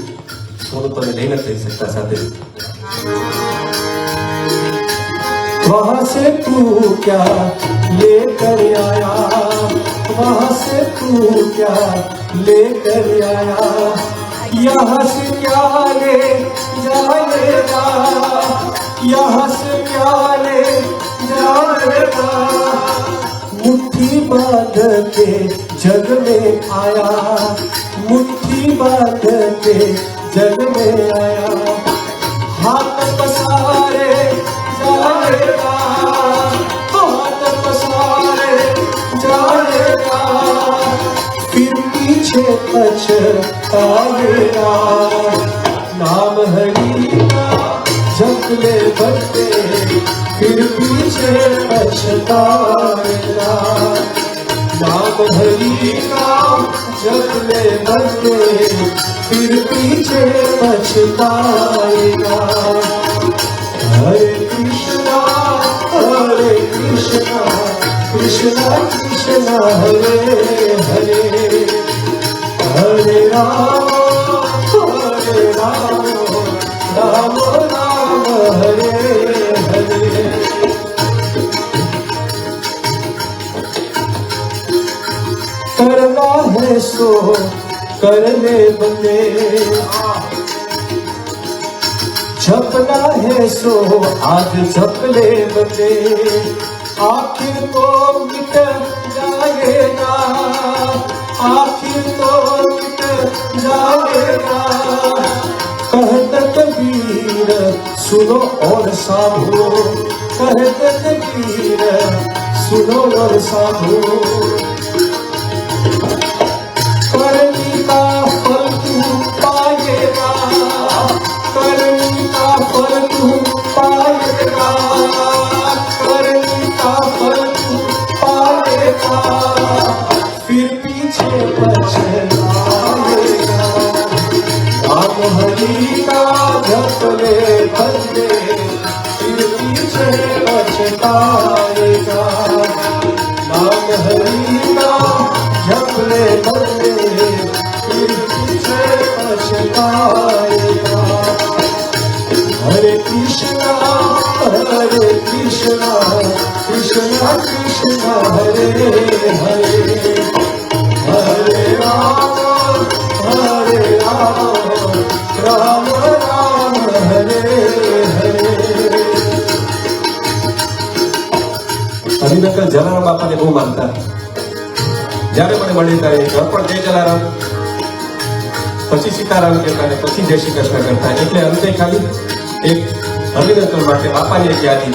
S6: સોનું તમે લઈ નથી શકતા સાથે। वहां से तू क्या लेकर आया, वहां से तू क्या लेकर आया, यहाँ से क्या ले जाएगा, यहाँ से क्या ले जाएगा। मुट्ठी बांध के जग में आया, मुट्ठी बांध के जग में आया, हाथ पसारे जाएगा, हाथ पसारे जाएगा, फिर पीछे पछताएगा। नाम हरि का जप ले बंदे, फिर पीछे पछताएगा। नाम हरि का जप ले बंदे, फिर पीछे पछताएगा। हरे कृष्णा कृष्णा कृष्णा हरे हरे, हरे राम राम राम हरे हरे। करना है सो कर ले बंदे, जपना है सो आज जप ले बंदे, आखिर तो मिट जाएगा, आखिर तो मिट जाएगा। कहत कबीर सुनो और साधो, कहत कबीर सुनो और साधो, करनी का फल तू पाएगा, करनी का फल तू पाएगा, करनी का फल तू पाएगा। पछताएगा नाम हरि का जप ले बंदे फिर पीछे पछताएगा नाम हरि का जप ले बंदे फिर पीछे पछताएगा हरे कृष्णा कृष्णा कृष्णा हरे हरे हरे राम राम राम हरे हरे હરિનકર જલારામ બાપાને બહુ માનતા. જ્યારે મને મળે ત્યારે ઘર પણ જય જલારામ, પછી સીતારામ કહેતા અને પછી જય શ્રી કૃષ્ણ કરતા. એટલે અંતે ખાલી એક હરિનકર માટે બાપાની એક યાદી.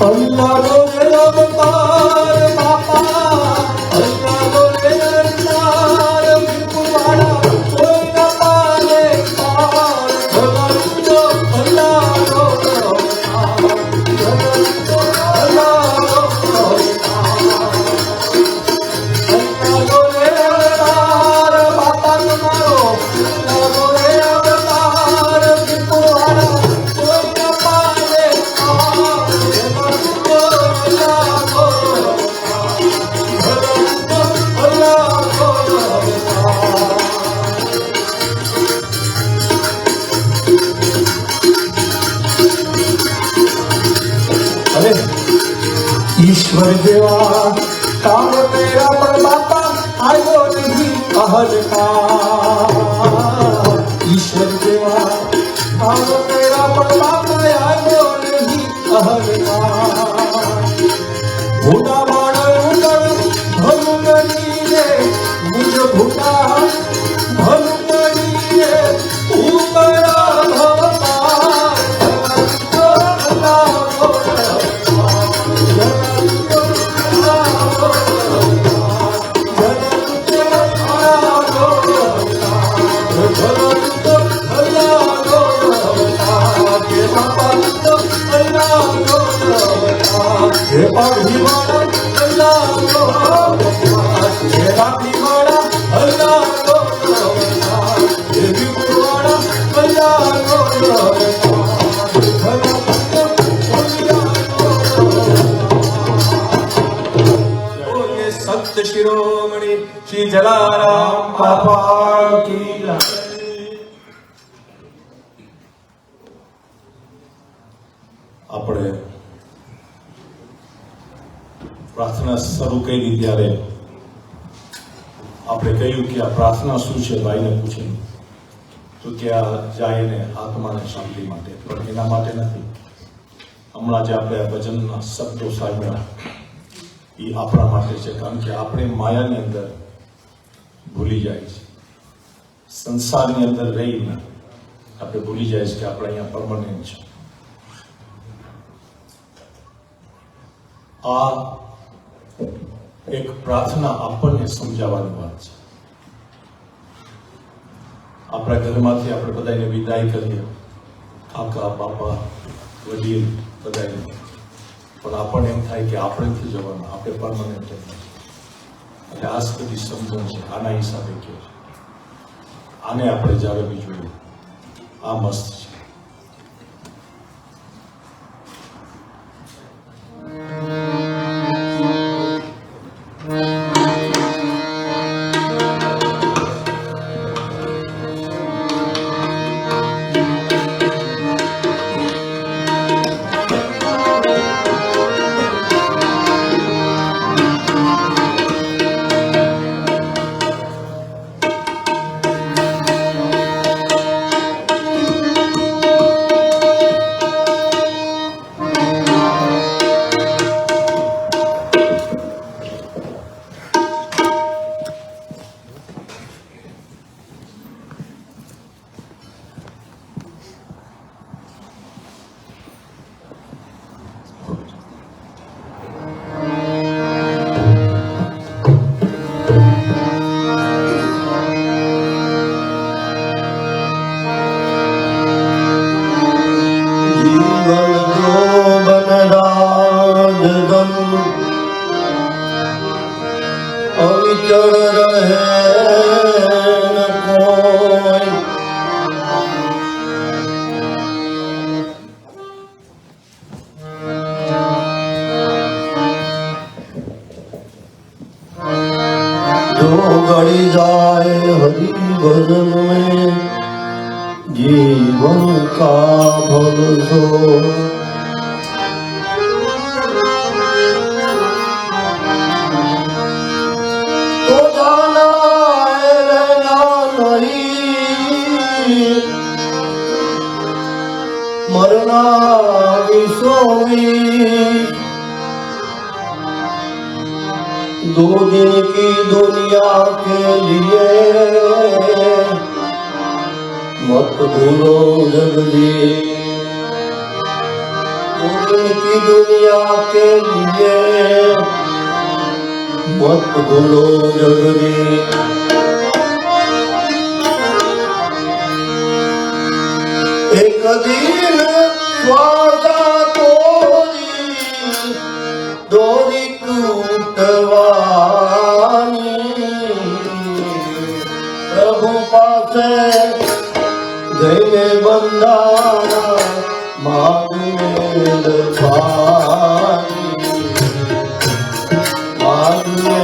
S6: અલ્લાહ બોલે અવતાર બાપા, અલ્લાહ બોલે અવતાર વિપુવાડા, કોઈ ન પાલે પાર ભગવંતો અલ્લાહ નો અવતાર, ભગવંતો અલ્લાહ નો અવતાર. અલ્લાહ બોલે અવતાર બાપા તમારો, અલ્લાહ બોલે અવતાર વિપુવાડા, કોઈ ન પાલે પાર ભગવંતો અલ્લાહ નો અવતાર, ભગવંતો અલ્લાહ નો અવતાર. અરે ઈશ્વર જેવા કામ કર્યા પણ બાપા આવ્યો નહીં અહંકાર. ઈશ્વર જેવા કામ કર્યા પણ બાપા આવ્યો નહીં અહંકાર. ભૂતા માણસ ઉગડ ભલું કરીને મુજ ભૂતા ભલું કરીને ઉગડા ભવપાર. ભગવંતો અલ્લાહ નો અવતાર, ભગવંતો અલ્લાહ નો અવતાર, ભગવંતો અલ્લાહ નો અવતાર, ભગવંતો અલ્લાહ નો અવતાર. કે બાપા તો અલ્લાહ નો અવતાર, હે પાઘડીવાળા અલ્લાહ નો અવતાર, હે રાખડીવાળા અલ્લાહ નો અવતાર, હે વિપુવાળા અલ્લાહ નો અવતાર, ભગવંતો અલ્લાહ નો અવતાર. બોલે સંત શિરોમણી શ્રી જલારામ બાપા કી જય.
S2: આપણે પ્રાર્થના શરૂ કરી ત્યારે આપણે કહ્યું કે આ પ્રાર્થના શું છે, ભાઈને પૂછીને તો ત્યાં જાયને આત્માને શાંતિ માટે, પણ એના માટે નથી. હમણાં જે આપણે આ ભજનના શબ્દો સાંભળ્યા એ આપણા માટે છે, કારણ કે આપણે માયાની અંદર ભૂલી જાય છે, સંસારની અંદર રહીને આપણે ભૂલી જાય છે કે આપણે અહીંયા પરમનન્ટ છે. આ એક પ્રાર્થના આપણને સમજાવવાની વાત છે. આપણા ઘરમાંથી આપણે બધાને વિદાય કરીએ, કાકા બાપા વડીલ બધાને, પણ આપણને એમ થાય કે આપણે નથી જવાનું, આપણે પરમનન્ટ નથી. એટલે આ બધી સમજણ છે, આના હિસાબે કહે છે. આને આપણે જાળવવી જોઈએ. આ મસ્ત છે.
S1: चढ़ रहे न कोई जो गड़ी जाए हरि भजन में जीवन का भरोसो तो जाना है रहना नहीं मरना विश्वमी दो दिन की दुनिया के लिए मत भूलो जल्दी दो दिन की दुनिया के लिए मत भूलो जल्दी एक दिन वादा तोरी दोरी टूटवानी प्रभु पासे गए बंदाना मांगे पानी मांगे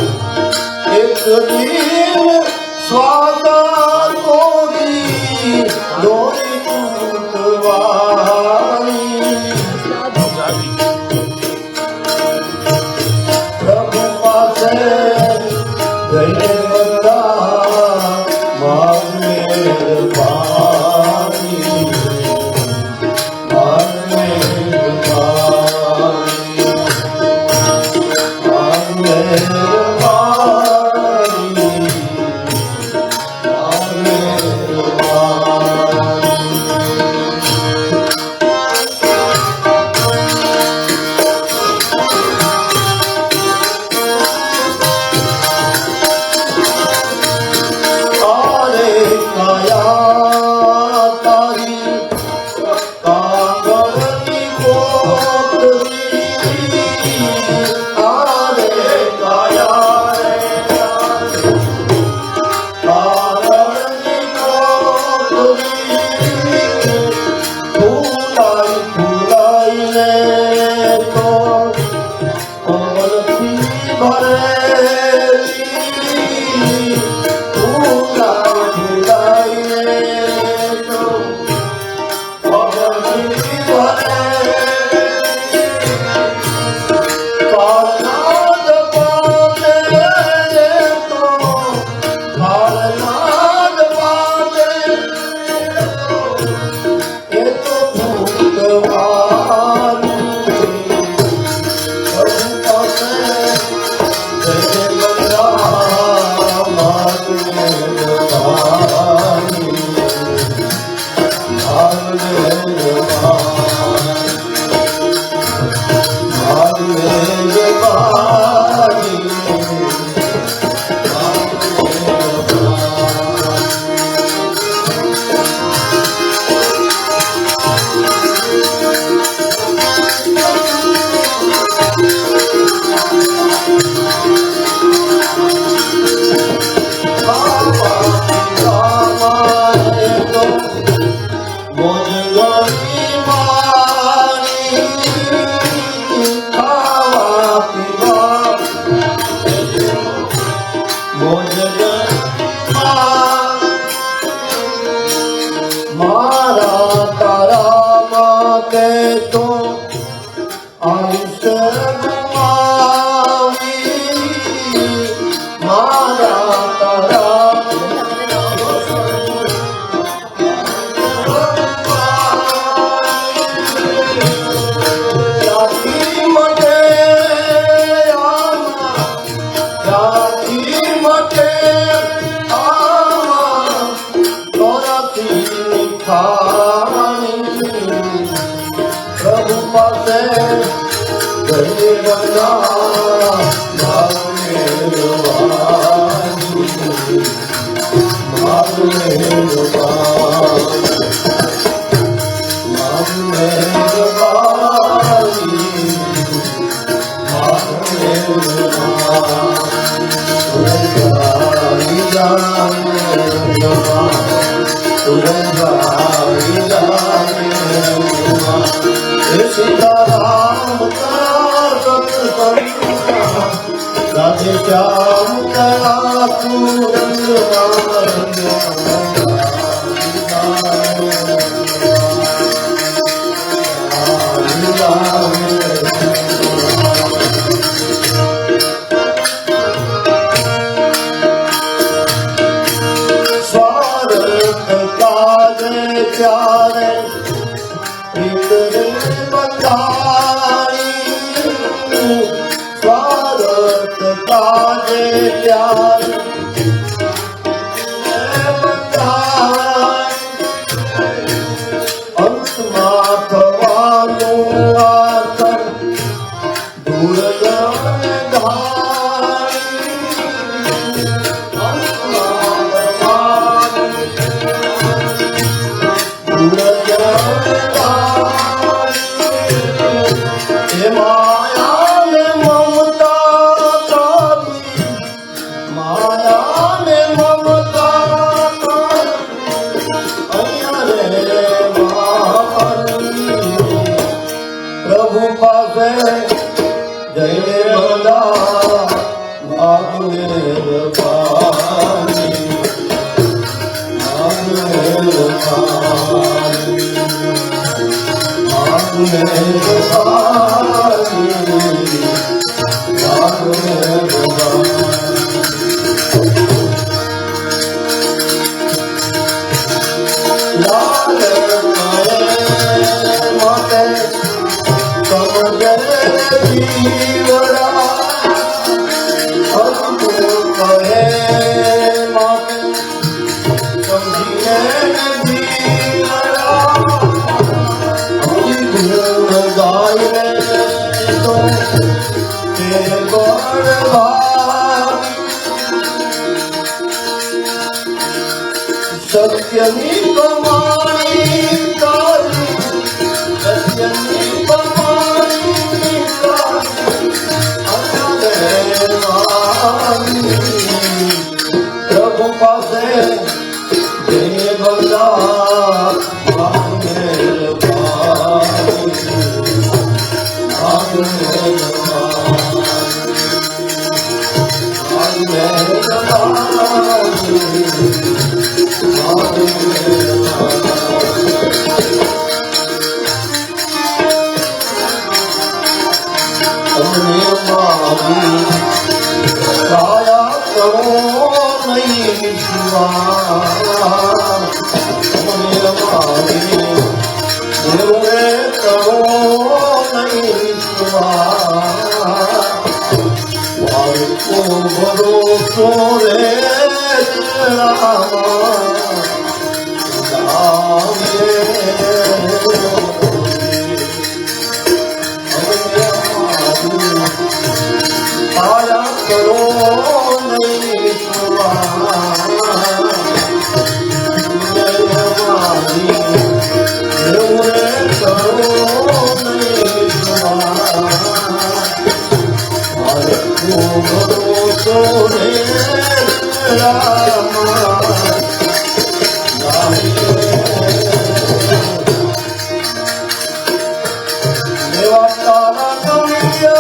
S1: एक दिन स्वादा तोरी दोरी टूटवानी प्रभु पासे गए बंदा मांगे पानी मांगे
S7: बना
S1: सीताराम राधे श्याम कया स्वार्थ काजे प्यारे स्वागत काजे प्यार अंतमा थवानो आकर दूर जाने धारी अंतमा थवानो दूर जाने धारी माया में ममता माया में ममता प्रभु पासे जय भला मांगे पानी मांगे पानी मांगे पानी लाल माते समझे जीवरा हमको कहे माते समझिए जीवरा हम गुण गाए तो तेरे गौर सत्यमी कमाई काली सत्यमी कमाई काली प्रभु पासे जय बंदा मांगे पानी काया करो नहीं शिवा करो नहीं शिवा को भरोसो रे रामा आया करो नहीं सुआ करो नहीं सुआ रे रामा देवा तारा कमिया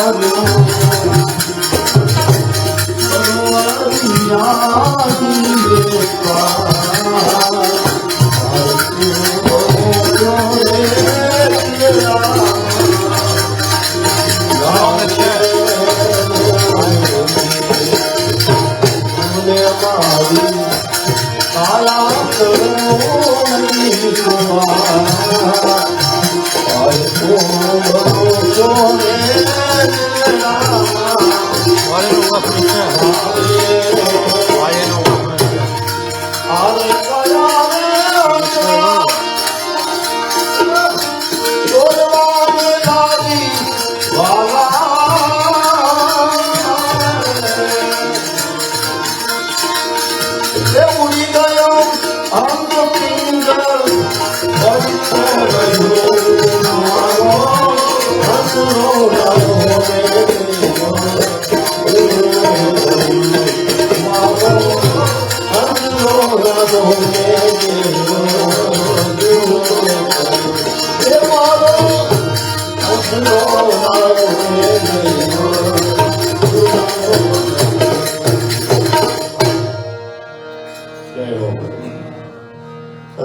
S5: Why didn't it work on the chair? Why didn't it work on the chair?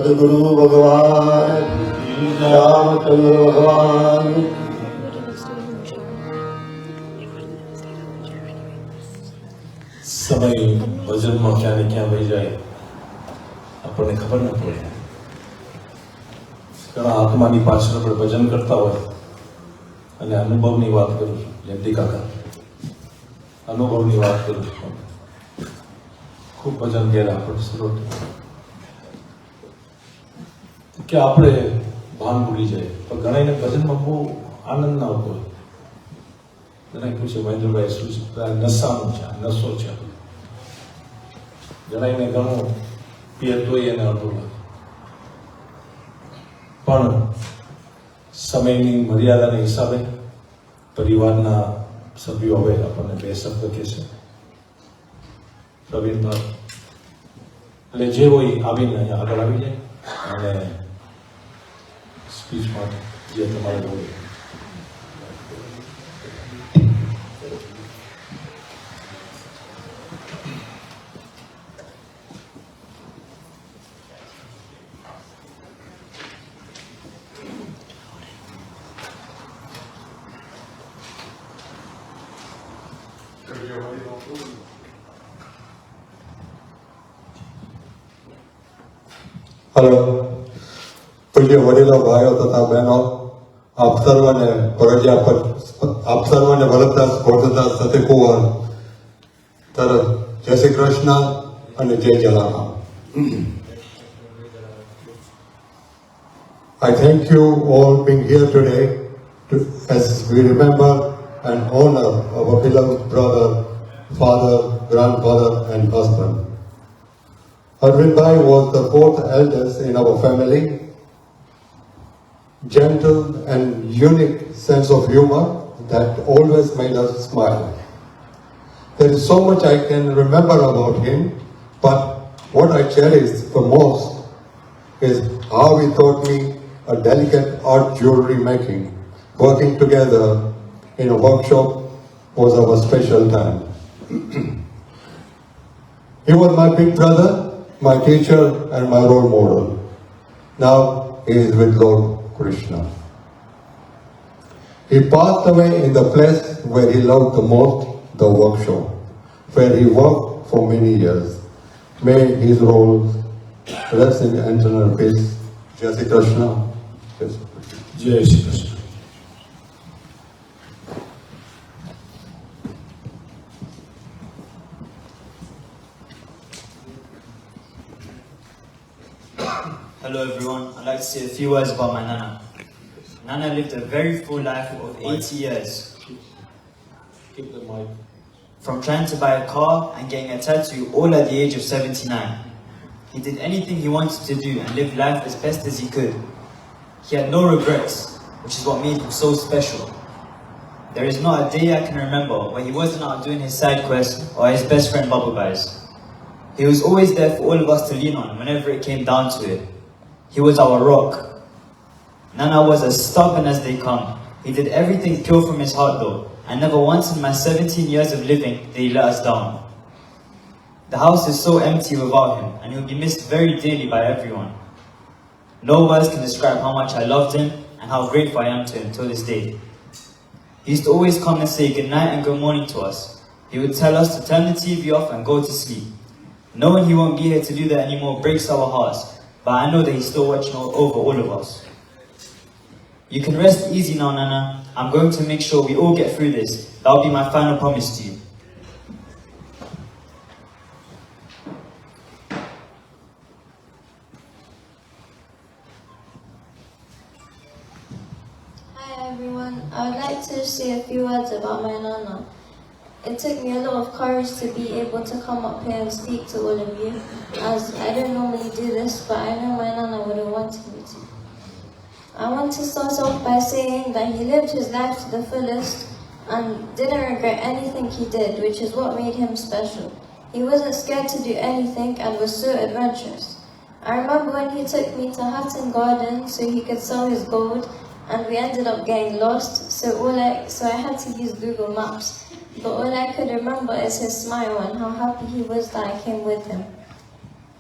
S1: सदगुरु भगवान रामचंद्र भगवान
S2: સમય ભજનમાં ક્યાં ને ક્યાં વહી જાય આપણને ખબર ન પડે. ઘણા આત્માની પાછળ આપણે ભજન કરતા હોય અને અનુભવની વાત કરું છું, જયંતિ કાકા અનુભવની વાત કરું છું. ખૂબ ભજન કર્યા આપણે સ્ત્રોત કે આપણે ભાન ભૂલી જાય. પણ ઘણાને ભજનમાં બહુ આનંદ ના આવતો હોય. ઘણા પૂછે મહેન્દ્રભાઈ શું છે? નશાનું છે, નશો છે. ઘણાને ઘણું પીતો એને અડધું લાગે. પણ સમયની મર્યાદાના હિસાબે પરિવારના સભ્યો હવે આપણને બે શબ્દ કહે છે. પ્રવીણભાઈ એટલે જે હોય આવીને અહીંયા આગળ આવી જાય અને સ્પીચ માટે જે તમારે હોય.
S7: हेलो पूज्य वडीलो भाइयों तथा बहनों, आप सर्वने आप सर्वने वल्लभदास गोवर्धनदास सतीकुंवर तरफ जय श्री कृष्ण અને જય Jalaram. I thank you all being here today as we remember and honor our beloved brother, father, grandfather and husband. Arvind Bhai was the fourth eldest in our family. Gentle and unique sense of humor that always made us smile. There is so much I can remember about him, but what I cherish the most is how he taught me a delicate art jewelry making. Working together in a workshop was our special time. He was my big brother, my teacher and my role model. Now he is with Lord Krishna. He passed away in the place where he loved the most, the workshop, where he worked for many years. May his roles rest in eternal peace. Jai Shri Krishna.
S2: જય Shri Krishna.
S8: Hello everyone, I'd like to say a few words about my Nana. Nana lived a very full life of 80 years.
S2: Keep the mic.
S8: From trying to buy a car and getting a tattoo all at the age of 79. He did anything he wanted to do and lived life as best as he could. He had no regrets, which is what made him so special. There is not a day I can remember where he wasn't out doing his side quest or his best friend Bubble Guys. He was always there for all of us to lean on whenever it came down to it. He was our rock. Nana was as stubborn as they come. He did everything pure from his heart though, and never once in my 17 years of living did he let us down. The house is so empty without him, and he'll be missed very dearly by everyone. No words can describe how much I loved him and how grateful I am to him till this day. He used to always come and say good night and good morning to us. He would tell us to turn the TV off and go to sleep. Knowing he won't be here to do that anymore breaks our hearts, but I know that he's still watching over all of us. You can rest easy now, Nana. I'm going to make sure we all get through this. That'll be my final promise to you.
S9: Hi everyone, I would like to say a few words about my Nana. It took me a lot of courage to be able to come up here and speak to all of you, as I don't normally do this, but I know my Nana would have wanted me to. I want to start off by saying that he lived his life to the fullest and didn't regret anything he did, which is what made him special. He wasn't scared to do anything and was so adventurous. I remember when he took me to Hatton Garden so he could sell his gold, and we ended up getting lost, so I had to use Google Maps. But all I could remember is his smile and how happy he was that I came with him.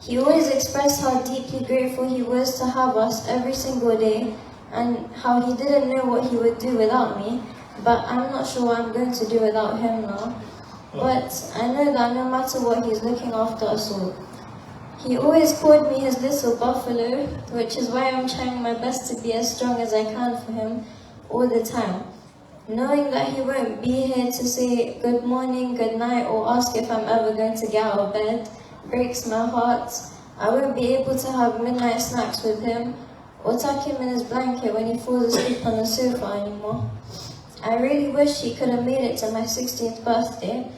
S9: He always expressed how deeply grateful he was to have us every single day, and how he didn't know what he would do without me, but I'm not sure what I'm going to do without him now. But I know that no matter what, he's looking after us all. He always called me his little buffalo, which is why I'm trying my best to be as strong as I can for him all the time. Knowing that he won't be here to say good morning, good night, or ask if I'm ever going to get out of bed breaks my heart. I won't be able to have midnight snacks with him or tuck him in his blanket when he falls asleep on the sofa anymore. I really wish he could have made it to my 16th birthday,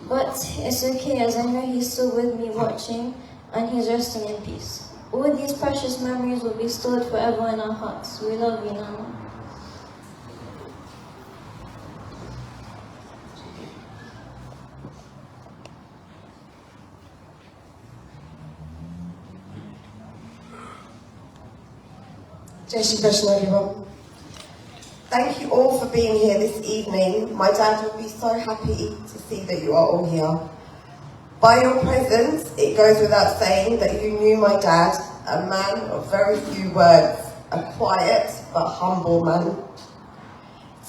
S9: but it's okay as I know he's still with me watching and he's resting in peace. All these precious memories will be stored forever in our hearts. We love you, Nana.
S10: Jai Shri Krishna, everyone. Thank you all for being here this evening. My dad would be so happy to see that you are all here. By your presence, it goes without saying that you knew my dad, a man of very few words, a quiet but humble man.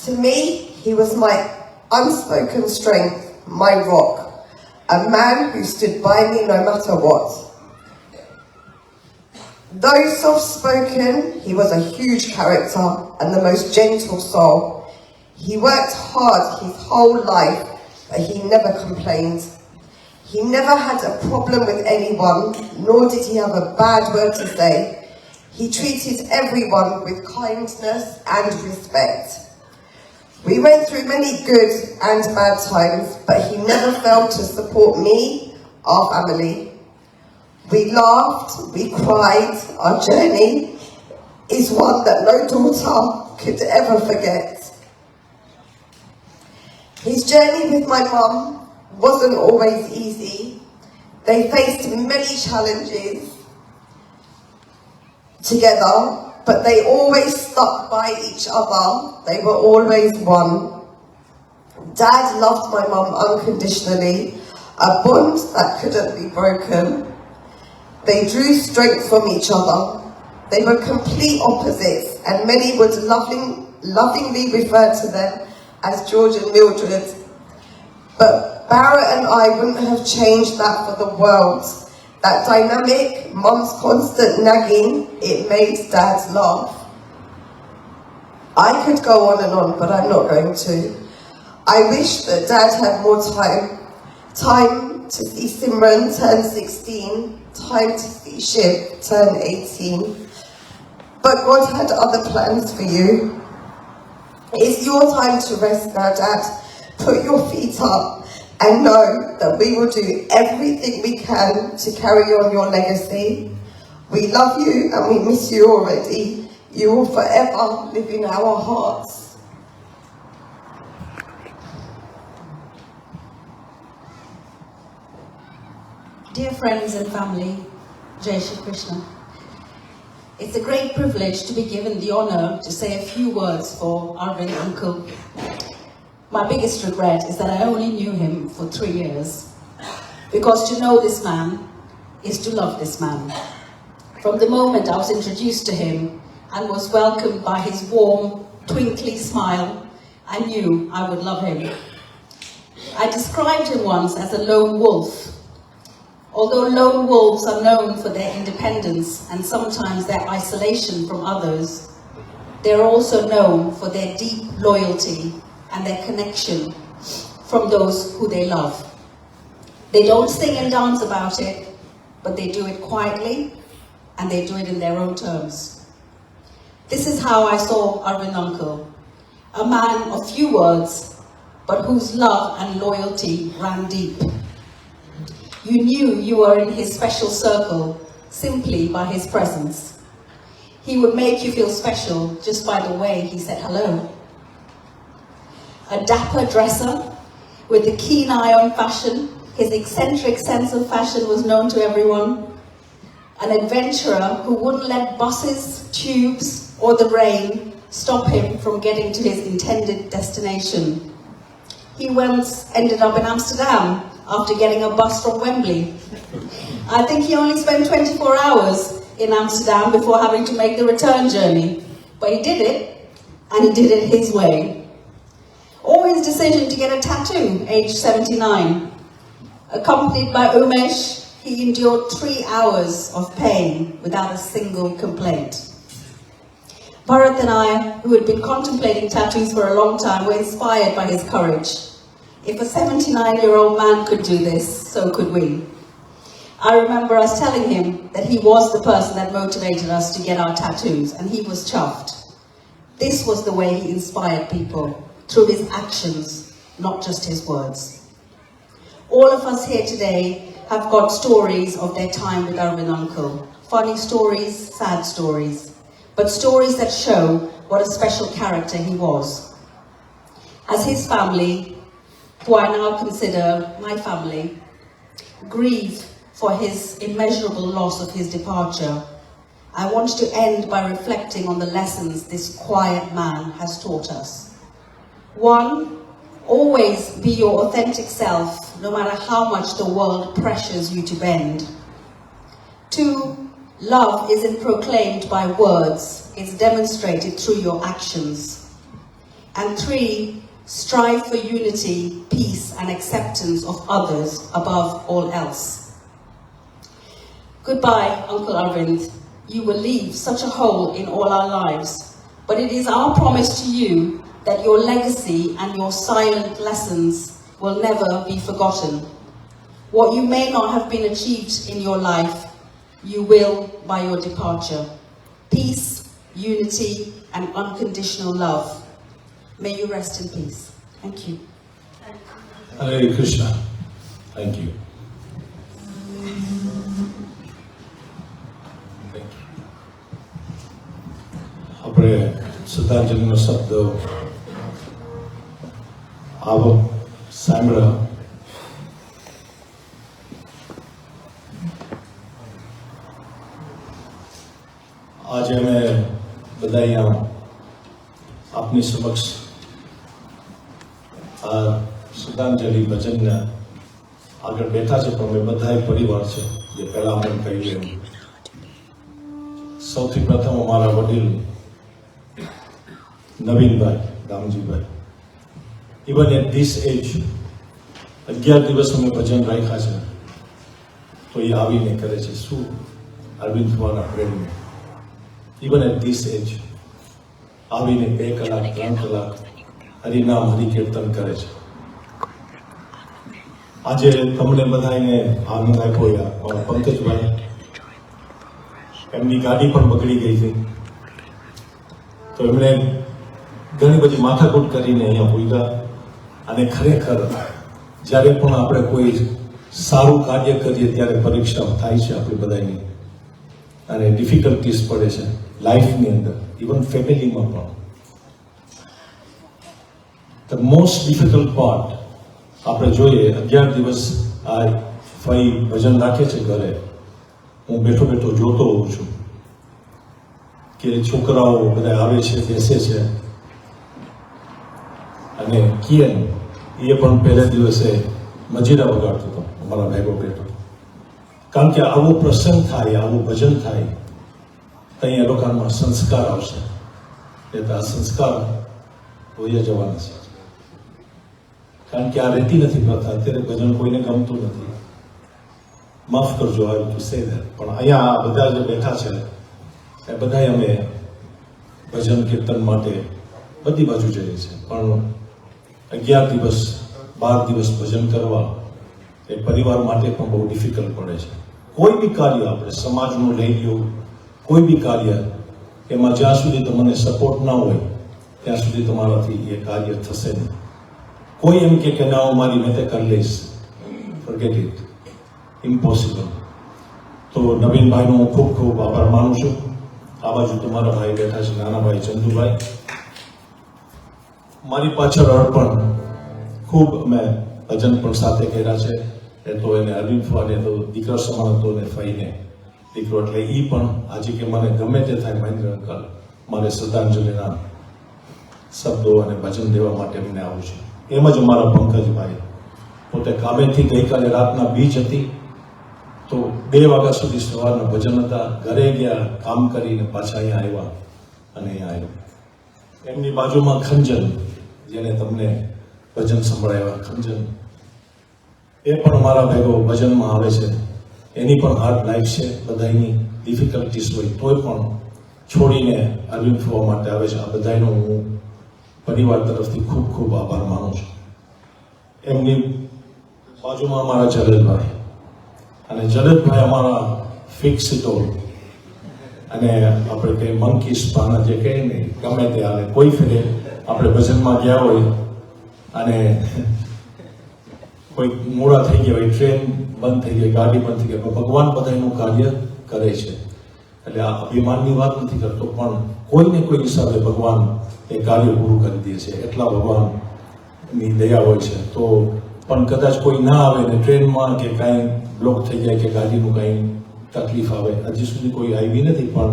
S10: To me, he was my unspoken strength, my rock, a man who stood by me no matter what. Though soft-spoken, he was a huge character and the most gentle soul. He worked hard his whole life, but he never complained. He never had a problem with anyone, nor did he have a bad word to say. He treated everyone with kindness and respect. We went through many good and bad times, but he never failed to support me, our family. We laughed, we cried. Our journey is one that no daughter could ever forget. His journey with my mum wasn't always easy. They faced many challenges together, but they always stuck by each other. They were always one. Dad loved my mum unconditionally, a bond that couldn't be broken. They drew strength from each other. They were complete opposites, and many would lovingly refer to them as George and Mildred. But Barrett and I wouldn't have changed that for the world. That dynamic, mum's constant nagging, it made Dad laugh. I could go on and on, but I'm not going to. I wish that Dad had more time. Time to see Simran turn 16. Time to see Shiv turn 18. But God had other plans for you. It's your time to rest now, Dad. Put your feet up and know that we will do everything we can to carry on your legacy. We love you and we miss you already. You will forever live in our hearts.
S11: Dear friends and family, Jai Shri Krishna. It's a great privilege to be given the honour to say a few words for Arvind Uncle. My biggest regret is that I only knew him for 3 years. Because to know this man is to love this man. From the moment I was introduced to him and was welcomed by his warm, twinkly smile, I knew I would love him. I described him once as a lone wolf. Although lone wolves are known for their independence and sometimes their isolation from others, they are also known for their deep loyalty and their connection from those who they love. They don't sing and dance about it, but they do it quietly and they do it in their own terms. This is how I saw Arvind Uncle, a man of few words, but whose love and loyalty ran deep. You knew you were in his special circle simply by his presence. He would make you feel special just by the way he said hello. A dapper dresser with a keen eye on fashion, his eccentric sense of fashion was known to everyone. An adventurer who wouldn't let buses, tubes, or the rain stop him from getting to his intended destination. He once ended up in Amsterdam after getting a bus from Wembley. I think he only spent 24 hours in Amsterdam before having to make the return journey. But he did it, and he did it his way. Or his decision to get a tattoo, aged 79. Accompanied by Umesh, he endured 3 hours of pain without a single complaint. Bharat and I, who had been contemplating tattoos for a long time, were inspired by his courage. If a 79-year-old man could do this, so could we. I remember us telling him that he was the person that motivated us to get our tattoos, and he was chuffed. This was the way he inspired people, through his actions, not just his words. All of us here today have got stories of their time with Arvind Uncle. Funny stories, sad stories, but stories that show what a special character he was. As his family, who I now consider my family, grieve for his immeasurable loss of his departure, I want to end by reflecting on the lessons this quiet man has taught us. 1, always be your authentic self, no matter how much the world pressures you to bend. 2, love isn't proclaimed by words, it's demonstrated through your actions. And 3, strive for unity, peace, and acceptance of others above all else. Goodbye, Uncle Arvind. You will leave such a hole in all our lives, but it is our promise to you that your legacy and your silent lessons will never be forgotten. What you may not have been achieved in your life, you will by your departure. Peace, unity, and unconditional love. May you rest in peace. Thank you.
S2: Hare Krishna. Thank you. આપણે શ્રદ્ધાંજલિનો શબ્દ સાંભળ્યા. આજે અમે બધા અહીંયા આપની સમક્ષ આ શ્રદ્ધાંજલિ ભજનના આગળ બેઠા છે, પણ અમે બધા પરિવાર છે જે પહેલા અમે કહી લેવું. સૌથી પ્રથમ અમારા વડીલ નવીનભાઈ રામજીભાઈ, ઇવન એટ ધીસ એજ 11 દિવસ અમે ભજન રાખ્યા છે તો એ આવીને કરે છે. શું અરવિંદ ભગવાનના પ્રેમને ઇવન એટ ધીસ એજ આવીને 2 કલાક 3 કલાક હરિનામ હરિકીર્તન કરે છે. આજે તમને બધાને આનંદ આપ્યો. મારા પંકજભાઈ, એમની ગાડી પણ બગડી ગઈ હતી તો એમણે ઘણી બધી માથાકૂટ કરીને અહીંયા પૂગ્યા. અને ખરેખર જ્યારે પણ આપણે કોઈ સારું કાર્ય કરીએ ત્યારે પરીક્ષા થાય છે આપણી બધાની, અને ડિફિકલ્ટીઝ પડે છે લાઈફની અંદર, ઇવન ફેમિલીમાં પણ. ધ મોસ્ટ ડિફિકલ્ટ પાર્ટ આપણે જોઈએ, 11 દિવસ આ ફઈ ભજન રાખે છે ઘરે. હું બેઠો બેઠો જોતો હોઉં છું કે છોકરાઓ બધા આવે છે, બેસે છે, અને કિયન એ પણ પહેલે દિવસે મજીરા વગાડતો હતો, અમારા ભેગો બેઠો. કારણ કે આવો પ્રસંગ થાય, આવું ભજન થાય તો અહીંયા લોકોમાં સંસ્કાર આવશે. એટલે આ સંસ્કાર હોય જવાના છે. કારણ કે આ રહેતી નથી પ્રથા. અત્યારે ભજન કોઈને ગમતું નથી. માફ કરજો આ ટુ સે ધેટ, પણ અહીંયા બધા જે બેઠા છે એ બધા અમે ભજન કીર્તન માટે બધી બાજુ જઈએ છીએ. પણ 11 દિવસ 12 દિવસ ભજન કરવા એ પરિવાર માટે પણ બહુ ડિફિકલ્ટ પડે છે. કોઈ બી કાર્ય આપણે સમાજનું લઈ લો, કોઈ બી કાર્ય એમાં જ્યાં સુધી તમને સપોર્ટ ના હોય ત્યાં સુધી તમારાથી એ કાર્ય થશે નહીં. કોઈ એમ કે ના હું મારી મેં તે કરી લઈશ, ફોરગેટ ઇટ, ઇમ્પોસિબલ. તો નવીનભાઈનો હું ખૂબ ખૂબ આભાર માનું છું. આ બાજુ તમારા ભાઈ બેઠા છે, નાના ભાઈ ચંદુભાઈ. મારી પાછળ અર્પણ ખૂબ અમે ભજન પણ સાથે કર્યા છે. એ તો એને અરવિંદ ફાને તો દીકરા સમાન હતો ને ફઈને દીકરો, એટલે એ પણ આજે કે મને ગમે તે થાય મહેન્દ્ર અંકલ મારે શ્રદ્ધાંજલિના શબ્દો અને ભજન દેવા માટે મને આવું છે. એમ જ અમારા પંકજભાઈ પોતે કામેથી ગઈકાલે રાતના બીજ હતી તો 2 વાગ્યા સુધી સવારના ભજન હતા. ઘરે ગયા, કામ કરીને પાછા અહીંયા આવ્યા અને અહીંયા આવ્યા. એમની બાજુમાં ખંજન, જેને તમને ભજન સંભળાવ્યા, ખંજન એ પણ મારા ભેગો ભજનમાં આવે છે. એની પણ હાર્ડ લાઈફ છે, બધાની ડિફિકલ્ટીઝ હોય તોય પણ છોડીને અરવિંદ ફોવા માટે આવે છે. આ બધાનો હું પરિવાર તરફથી ખૂબ ખૂબ આભાર માનું છું. એમની બાજુમાં અમારા જલેશભાઈ, અને જલેશભાઈ અમારા ફિક્સ ટોલ, અને આપણે કંઈ મંકીસ પાના જે કહીએ ને ગમે તે હાલે. કોઈ ફેરે આપણે ભજનમાં ગયા હોય અને કોઈ મોડા થઈ ગયા હોય, ટ્રેન બંધ થઈ ગઈ, ગાડી બંધ થઈ ગઈ, ભગવાન બધાનું કાર્ય કરે છે. એટલે આ અભિમાનની વાત નથી કરતો, પણ કોઈને કોઈ હિસાબે ભગવાન એ કાર્ય પૂરું કરી દે છે. એટલા ભગવાનની દયા હોય છે. તો પણ કદાચ કોઈ ના આવે ને ટ્રેનમાં કે કાંઈ બ્લોક થઈ જાય કે ગાડીનું કાંઈ તકલીફ આવે, હજી સુધી કોઈ આવી નથી, પણ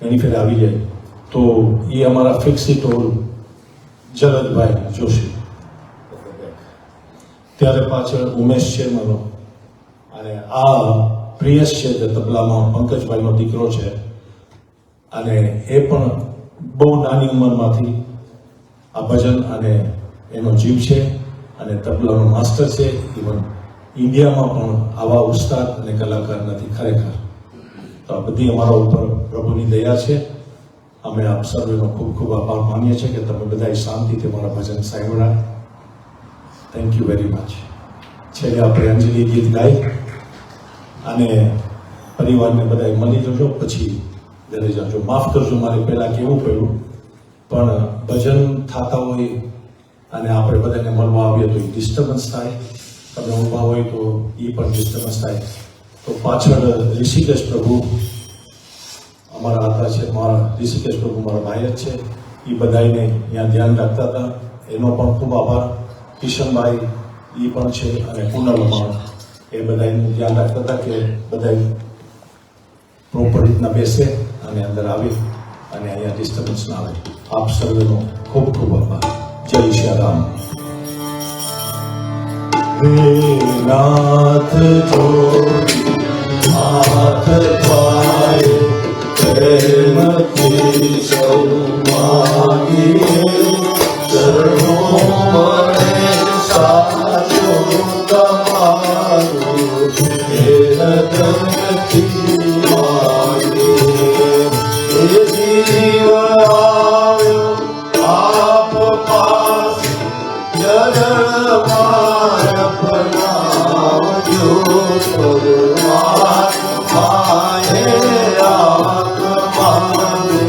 S2: એની ફેર આવી જાય તો એ અમારા ફિક્સી ટોલ જલદભાઈ જોશી. ત્યારે પાછળ ઉમેશ છે મારો, અને આ પ્રિયસ છે જે તબલામાં પંકજભાઈનો દીકરો છે, અને એ પણ બહુ નાની ઉંમરમાંથી આ ભજન અને એનો જીવ છે અને તબલાનો માસ્ટર છે. ઇવન ઇન્ડિયામાં પણ આવા ઉસ્તાદ અને કલાકાર નથી ખરેખર. તો આ બધી અમારા ઉપર પ્રભુની દયા છે. અમે આપ સર્વેનો ખૂબ ખૂબ આભાર માનીએ છીએ કે તમે બધા શાંતિથી મારા ભજન સાંભળ્યા. Thank you very much. છેલ્લે આપણે અંજલિ ગીત ગાઈ અને પરિવારને બધા મળી જજો, પછી ઘરે જજો. માફ કરજો મારે પહેલાં કહેવું પડ્યું, પણ ભજન થતા હોય અને આપણે બધાને મળવા આવીએ તો ડિસ્ટર્બન્સ થાય. તમે ઊભા હોય તો એ પણ ડિસ્ટર્બન્સ થાય. તો પાછળ ઋષિકેશ પ્રભુ અમારા હતા છે, મારા ઋષિકેશ પ્રભુ મારા ભાઈ જ છે. એ બધાને અહીંયા ધ્યાન રાખતા હતા, એનો પણ ખૂબ આભાર. કિશનભાઈ એ પણ છે, અને પુનર્લમાં એ બધાનું ધ્યાન રાખતા હતા કે બધા પ્રોપર રીતના બેસે અને અંદર આવે અને અહીંયા ડિસ્ટર્બન્સ ના આવે. આપ સર્વેનો ખૂબ ખૂબ આભાર. જય શ્રી રામ.
S1: નાથ જોડી હાથ પાય પ્રેમથી સૌ માગીએ, ચરણો મળે સાચો તમારું એ હૃદયથી માગીએ. એ જીવ આવ્યો આપ પાસે જળમાં અપનાવજો, પરમાત્માએ આત્માને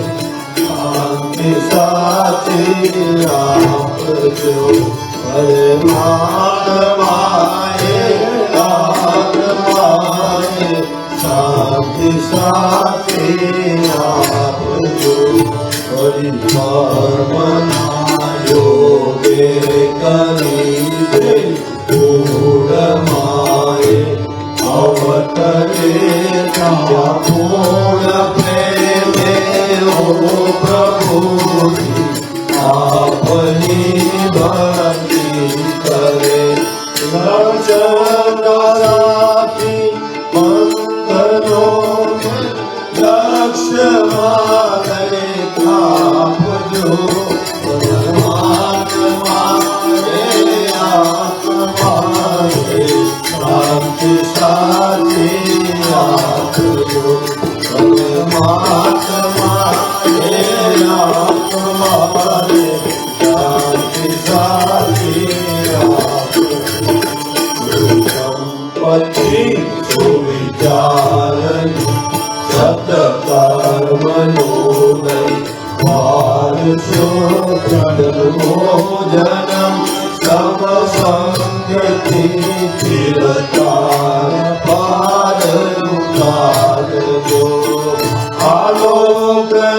S1: શાંતિ સાથે આપજો. પરમાત્માએ આત્માને શાંતિ સાથે આપજો. પરિવાર બનાયોગે કરી દે પૂર્ણમાએ અવતરે ત્યાં પૂર્ણ પ્રેમે ઓ પ્રભુ આપની અતિ સુવિચારની શબ્દ કર્મનોદય પારસો જન્મો જન્મ સબ સંગતિ ચિરતાર પારનું કારજો આલોકને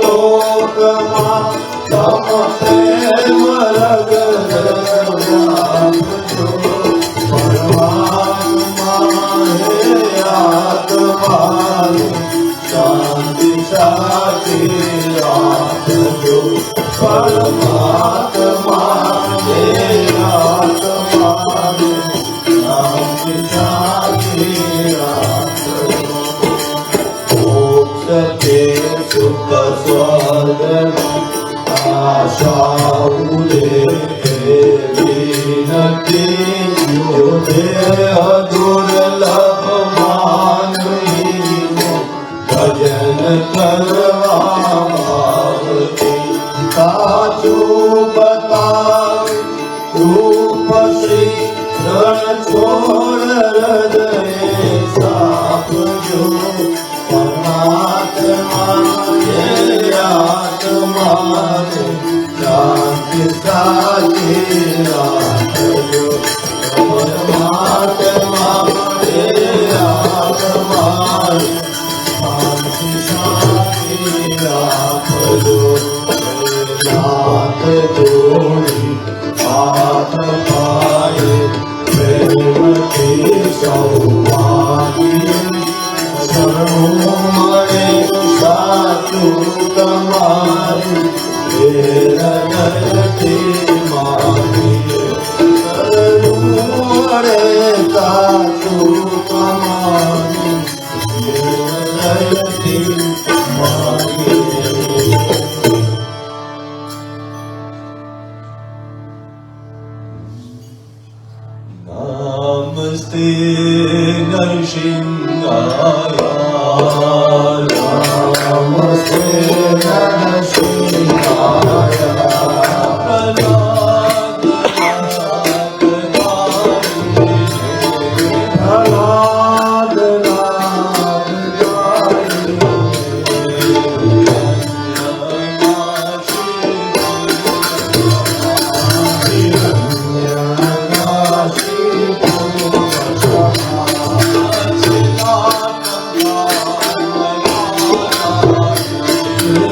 S1: પરલોકમાં તમ પ્રેમ રગજો પરમાત્મા હે આત્માની શાંતિ સાથે રાખજો પરમાત્મા હે આત્માની શાંતિ સાથે રાખજો મોક્ષ તે સુખ સ્વર્ગ આશા ઉદે વિનતી જો દેહ દુર્લભ માનવી ભજન કરવા સાચું બતાવી રૂપ શ્રી રણ છોડ હૃદય સાપજો પરમાત્મા આત્માને શાંતિ સાથે રાખજો પરમાત્મા આત્માને શાંતિ સાથે રાખજો નાથ જોડી હાથ પાયે પ્રેમથી સૌભાગી શરણો મળે સાચું તમારું હૃદયથી માગીએ શરણું મળે સાચું તમારું હૃદયથી માગીએ નમસ્તે નરસિંહાય નમસ્તે નરસિંહાય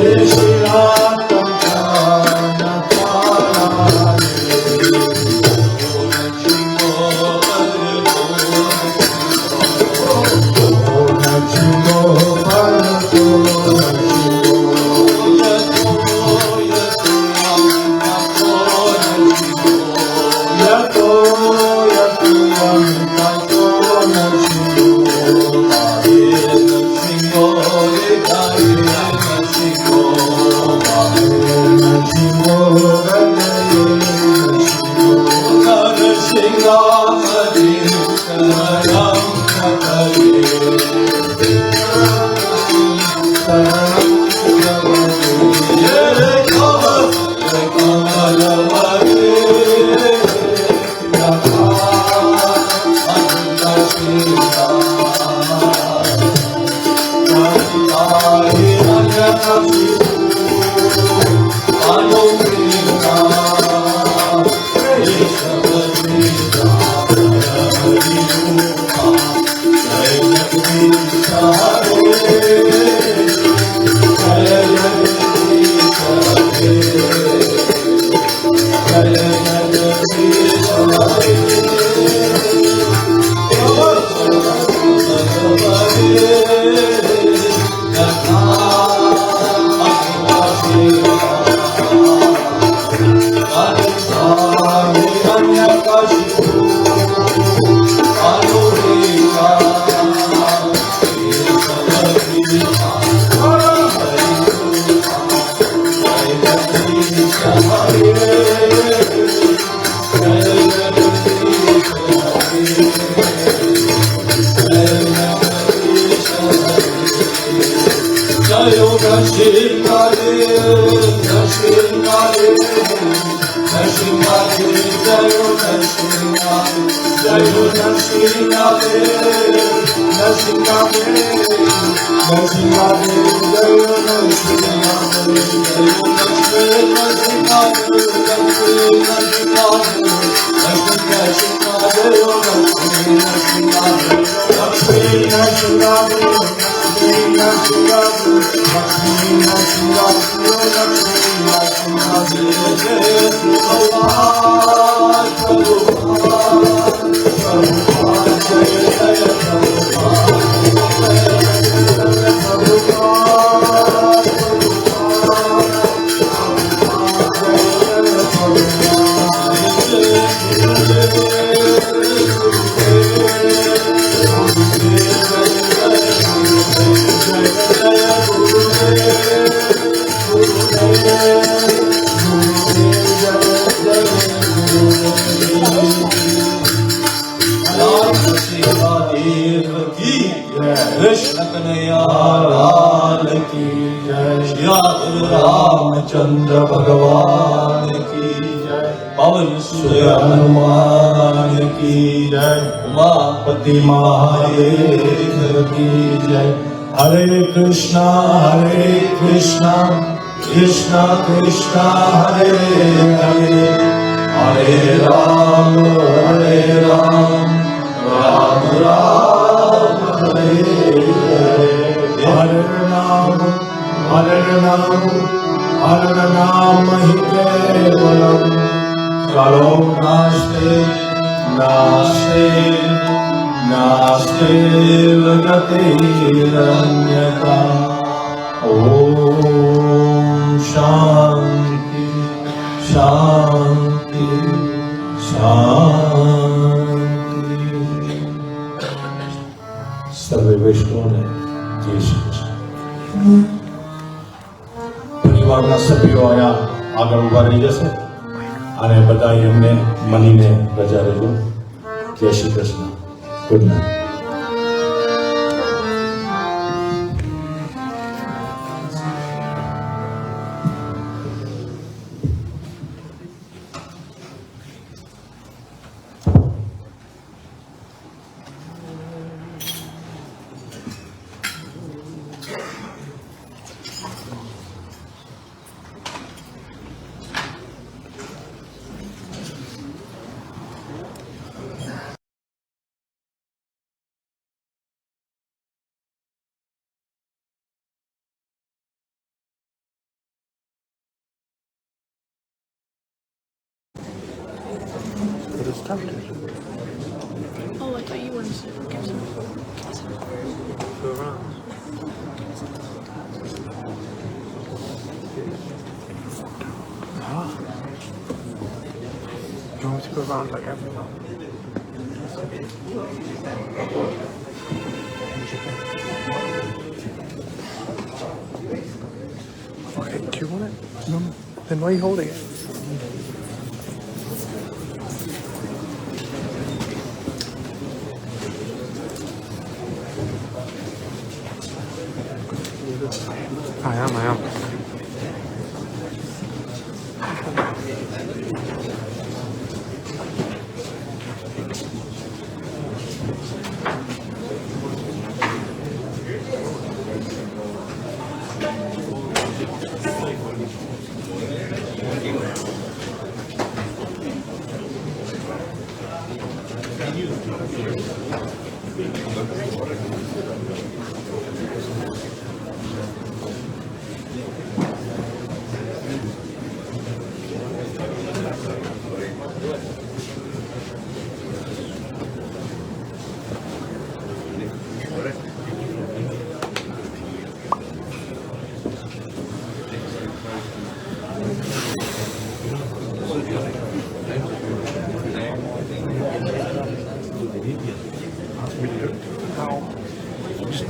S1: Krishna जय हो नरसिंहदेव नरसिंहदेव नरसिंहदेव जय हो नरसिंहदेव जय हो कृष्ण कन्हैया लाल की जय श्री रामचंद्र भगवान की जय पवन सुत हनुमान की जय उमापति महादेव की जय हरे कृष्णा कृष्णा कृष्णा हरे हरे हरे राम राम राम हरे हरे हरे नाम ही केवलम कलो नास्ते गतिरन्यथा ओम शांति शांति शांति सर्वे वैष्णवोને જય શ્રી કૃષ્ણ પરિવારના સભ્યો આયા આગળ ઉભા રહી જશે અને બધા એમને મનીને રજા રહેજો જય Shri Krishna good night
S3: Oh, I thought you wanted to give some.
S5: Do you want me to go around like everyone? Okay, do you want it? No. Then why are you holding it? I am.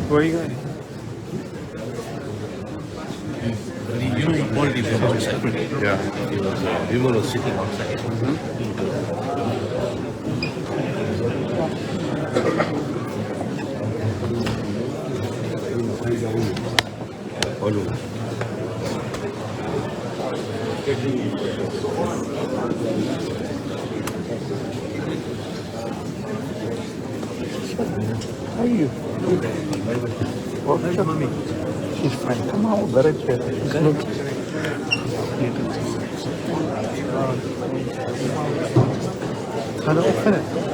S5: Where are you going?
S12: You know, all the members separate. Yeah. We were sitting outside. All over.
S5: How are you? Well, mommy. She's fine. Come on, very good. Can I open it?